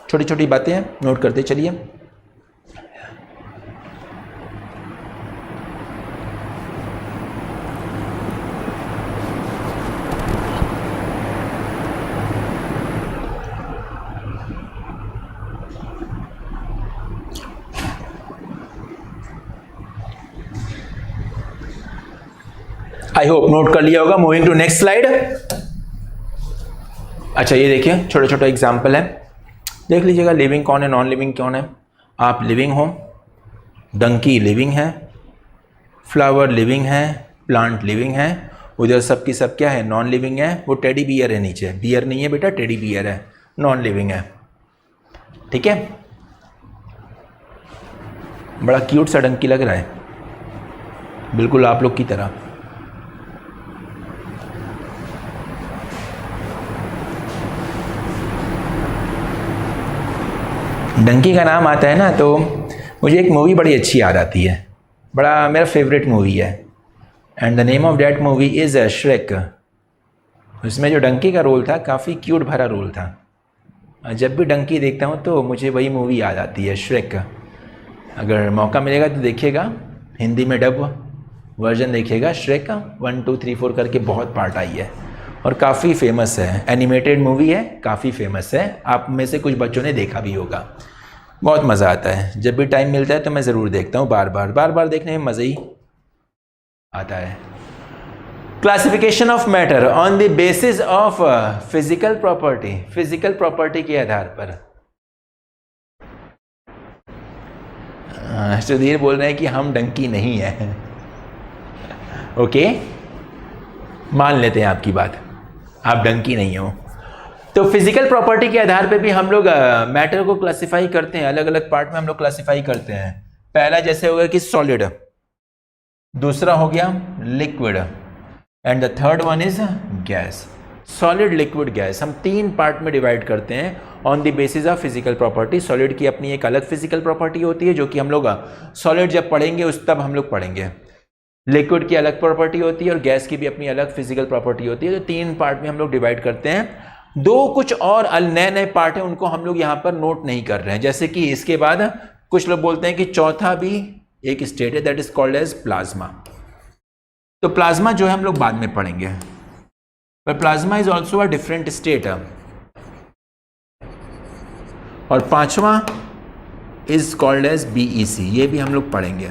छोटी छोटी बातें हैं, नोट करते चलिए। आई होप नोट कर लिया होगा। Moving to next slide. अच्छा ये देखिए छोटे छोटे एग्जाम्पल है, देख लीजिएगा लिविंग कौन है, नॉन लिविंग कौन है। आप लिविंग हो, डंकी लिविंग है, फ्लावर लिविंग है, प्लांट लिविंग है, उधर सब की सब क्या है, नॉन लिविंग है। वो टेडी बियर है नीचे, बियर नहीं है बेटा, टेडी बियर है, नॉन लिविंग है, ठीक है। बड़ा क्यूट सा डंकी लग रहा है, बिल्कुल आप लोग की तरह। डंकी का नाम आता है ना तो मुझे एक मूवी बड़ी अच्छी याद आती है, बड़ा मेरा फेवरेट मूवी है, and the name of that movie is Shrek. उसमें जो डंकी का रोल था काफ़ी क्यूट भरा रोल था। जब भी डंकी देखता हूँ तो मुझे वही मूवी याद आती है, श्रेक। अगर मौका मिलेगा तो देखिएगा, हिंदी में डब वर्जन देखिएगा, श्रेक 1 2 3 4 करके बहुत पार्ट आई है और काफ़ी फेमस है, एनिमेटेड मूवी है, काफ़ी फेमस है। आप में से कुछ बच्चों ने देखा भी होगा, बहुत मज़ा आता है। जब भी टाइम मिलता है तो मैं ज़रूर देखता हूँ, बार बार देखने में मज़ा ही आता है। Classification of matter on the basis of physical property, physical property के आधार पर। सुधीर बोल रहे हैं कि हम डंकी नहीं है। ओके, मान लेते हैं आपकी बात, आप डंकी नहीं हो। तो फिजिकल प्रॉपर्टी के आधार पे भी हम लोग मैटर को क्लासिफाई करते हैं, अलग अलग पार्ट में हम लोग क्लासिफाई करते हैं। पहला जैसे हो गया कि सॉलिड, दूसरा हो गया liquid, and the third one is gas. Solid, liquid, gas, हम तीन पार्ट में डिवाइड करते हैं on the basis of physical property. Solid की अपनी एक अलग फिजिकल प्रॉपर्टी होती है जो कि हम लोग सॉलिड जब पढ़ेंगे उस तब हम लोग पढ़ेंगे। लिक्विड की अलग प्रॉपर्टी होती है और गैस की भी अपनी अलग फिजिकल प्रॉपर्टी होती है। तो तीन पार्ट में हम लोग डिवाइड करते हैं। दो कुछ और नए नए पार्ट हैं, उनको हम लोग यहाँ पर नोट नहीं कर रहे हैं। जैसे कि इसके बाद कुछ लोग बोलते हैं कि चौथा भी एक स्टेट है, that is called as plasma. तो प्लाज्मा जो है हम लोग बाद में पढ़ेंगे, पर plasma is also a different state. और पांचवा इज कॉल्ड एज BEC, ये भी हम लोग पढ़ेंगे।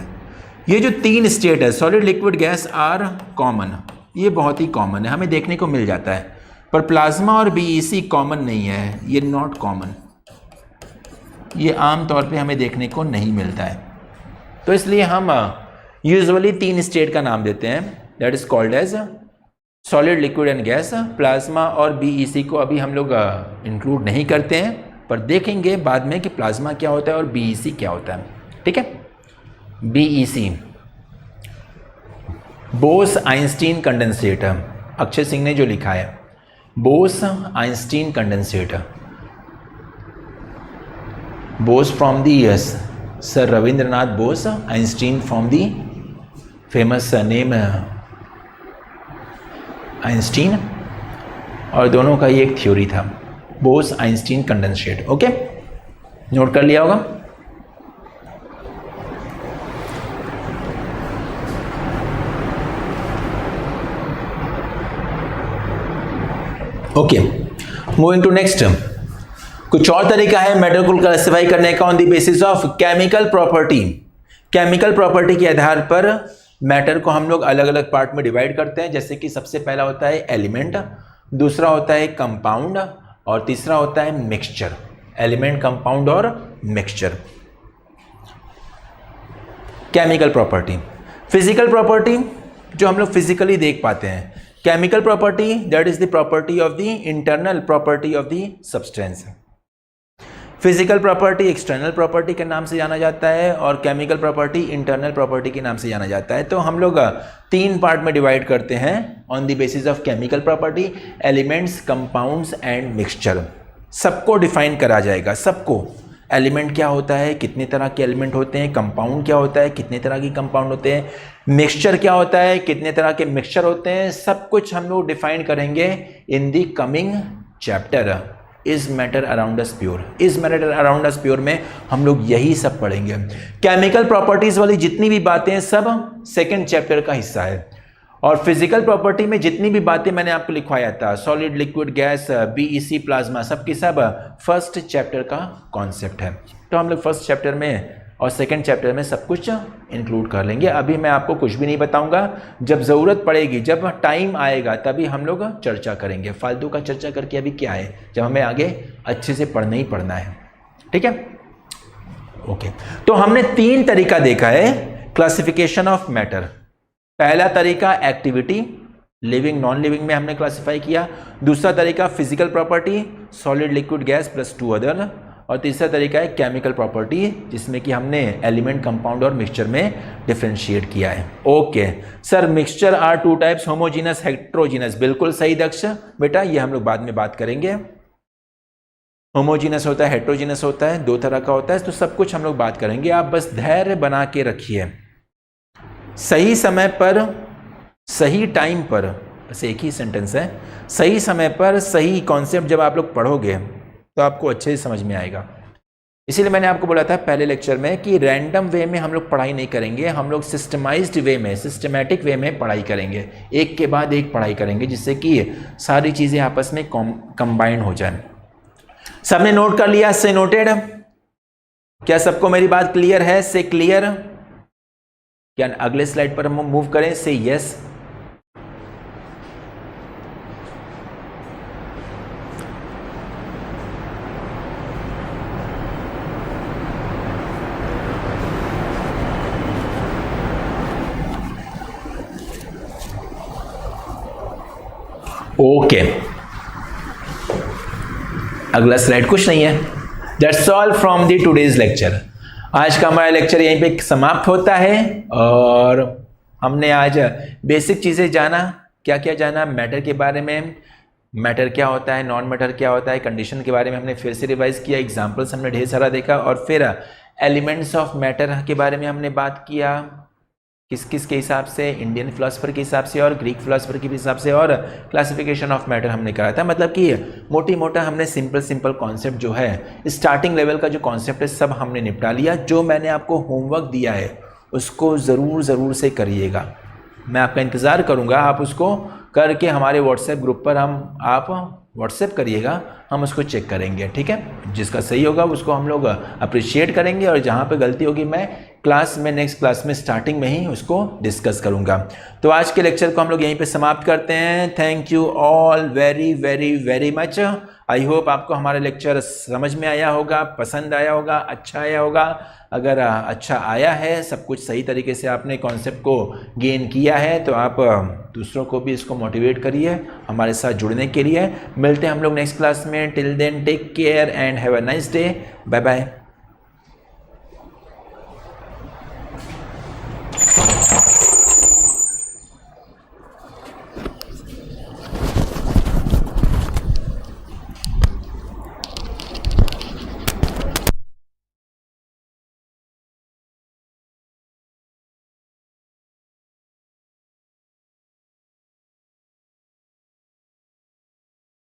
ये जो तीन स्टेट है, solid, liquid, gas, are common, ये बहुत ही कॉमन है, हमें देखने को मिल जाता है। पर प्लाज्मा और BEC कॉमन नहीं है, ये नॉट कॉमन, ये आम तौर पे हमें देखने को नहीं मिलता है। तो इसलिए हम यूजुअली तीन स्टेट का नाम देते हैं, that is called as solid, liquid and gas. Plasma और BEC को अभी हम लोग इंक्लूड नहीं करते हैं, पर देखेंगे बाद में कि प्लाज्मा क्या होता है और BEC क्या होता है, ठीक है। BEC, Bose Einstein condensate, Akshay Singh ने जो लिखा है, Bose Einstein condensate, Bose from the sir Ravindranath Bose, Einstein from the famous name Einstein, और दोनों का ये एक थ्योरी था, Bose Einstein condensate. Okay, note कर लिया होगा। Okay, moving to next. कुछ और तरीका है मैटर को क्लासिफाई करने का on the basis of chemical property. Chemical property के आधार पर मैटर को हम लोग अलग अलग पार्ट में डिवाइड करते हैं। जैसे कि सबसे पहला होता है एलिमेंट, दूसरा होता है कंपाउंड, और तीसरा होता है मिक्सचर। एलिमेंट, कंपाउंड और mixture. Chemical property, physical property जो हम लोग फिजिकली देख पाते हैं। Chemical property, that is the property of the internal property of the substance. Physical property external property के नाम से जाना जाता है और केमिकल प्रॉपर्टी इंटरनल प्रॉपर्टी के नाम से जाना जाता है। तो हम लोग 3 पार्ट में डिवाइड करते हैं on the basis of chemical property, elements, compounds and mixture. सबको डिफाइन करा जाएगा, सबको। एलिमेंट क्या होता है, कितने तरह के एलिमेंट होते हैं, कंपाउंड क्या होता है, कितने तरह के कंपाउंड होते हैं, मिक्सचर क्या होता है, कितने तरह के मिक्सचर होते हैं, सब कुछ हम लोग डिफाइन करेंगे in the coming chapter is matter around us pure. Is matter around us pure में हम लोग यही सब पढ़ेंगे। केमिकल प्रॉपर्टीज वाली जितनी भी बातें हैं सब सेकेंड चैप्टर का हिस्सा है, और फिजिकल प्रॉपर्टी में जितनी भी बातें मैंने आपको लिखवाया था, solid, liquid, gas, BEC, plasma, सब की सब फर्स्ट चैप्टर का कॉन्सेप्ट है। तो हम लोग फर्स्ट चैप्टर में और सेकंड चैप्टर में सब कुछ इंक्लूड कर लेंगे। अभी मैं आपको कुछ भी नहीं बताऊंगा, जब ज़रूरत पड़ेगी, जब टाइम आएगा तभी हम लोग चर्चा करेंगे। फालतू का चर्चा करके अभी क्या है, जब हमें आगे अच्छे से पढ़ना ही पढ़ना है। ठीक है, ओके। तो हमने 3 तरीका देखा है क्लासिफिकेशन ऑफ मैटर। पहला तरीका एक्टिविटी, लिविंग नॉन लिविंग में हमने क्लासिफाई किया। दूसरा तरीका physical property, solid, liquid, gas plus 2 other. और तीसरा तरीका है केमिकल प्रॉपर्टी, जिसमें कि हमने एलिमेंट, कंपाउंड और मिक्सचर में डिफरेंशिएट किया है। Okay sir, mixture are 2 types, homogeneous, heterogeneous. बिल्कुल सही दक्ष बेटा, ये हम लोग बाद में बात करेंगे। होमोजीनस होता है, हेट्रोजीनस होता है, 2 तरह का होता है, तो सब कुछ हम लोग बात करेंगे। आप बस धैर्य बना के रखिए। सही समय पर, सही टाइम पर, बस एक ही सेंटेंस है, सही समय पर सही कॉन्सेप्ट जब आप लोग पढ़ोगे तो आपको अच्छे से समझ में आएगा। इसीलिए मैंने आपको बोला था पहले लेक्चर में कि रैंडम वे में हम लोग पढ़ाई नहीं करेंगे, हम लोग सिस्टमाइज्ड वे में, सिस्टमैटिक वे में पढ़ाई करेंगे, एक के बाद एक पढ़ाई करेंगे, जिससे कि सारी चीज़ें आपस में कंबाइन हो जाए। सबने नोट कर लिया? से नोटेड? क्या सबको मेरी बात क्लियर है? से क्लियर? क्या अगले स्लाइड पर हम मूव करें? से यस। ओके, अगला स्लाइड कुछ नहीं है। That's all from the today's lecture. आज का हमारा लेक्चर यहीं पे समाप्त होता है, और हमने आज बेसिक चीज़ें जाना। क्या क्या जाना? मैटर के बारे में, मैटर क्या होता है, नॉन मैटर क्या होता है, कंडीशन के बारे में हमने फिर से रिवाइज किया, एग्जाम्पल्स हमने ढेर सारा देखा, और फिर एलिमेंट्स ऑफ मैटर के बारे में हमने बात किया, किस किस के हिसाब से, इंडियन फिलोसफर के हिसाब से और ग्रीक फिलोसफर के हिसाब से, और क्लासिफिकेशन ऑफ मैटर हमने करा था। मतलब कि मोटी मोटा हमने सिंपल कॉन्सेप्ट जो है, स्टार्टिंग लेवल का जो कॉन्सेप्ट है, सब हमने निपटा लिया। जो मैंने आपको होमवर्क दिया है उसको ज़रूर से करिएगा। मैं आपका इंतज़ार करूँगा, आप उसको करके हमारे व्हाट्सएप ग्रुप पर आप व्हाट्सएप करिएगा, हम उसको चेक करेंगे। ठीक है, जिसका सही होगा उसको हम लोग अप्रिशिएट करेंगे, और जहाँ पे गलती होगी मैं क्लास में, नेक्स्ट क्लास में स्टार्टिंग में ही उसको डिस्कस करूँगा। तो आज के लेक्चर को हम लोग यहीं पे समाप्त करते हैं। Thank you all very very very much. I hope आपको हमारा लेक्चर समझ में आया होगा, पसंद आया होगा, अच्छा आया होगा। अगर अच्छा आया है, सब कुछ सही तरीके से आपने कॉन्सेप्ट को गेन किया है, तो आप दूसरों को भी इसको मोटिवेट करिए हमारे साथ जुड़ने के लिए। मिलते हैं हम लोग नेक्स्ट क्लास में। Till then take care and have a nice day. Bye bye.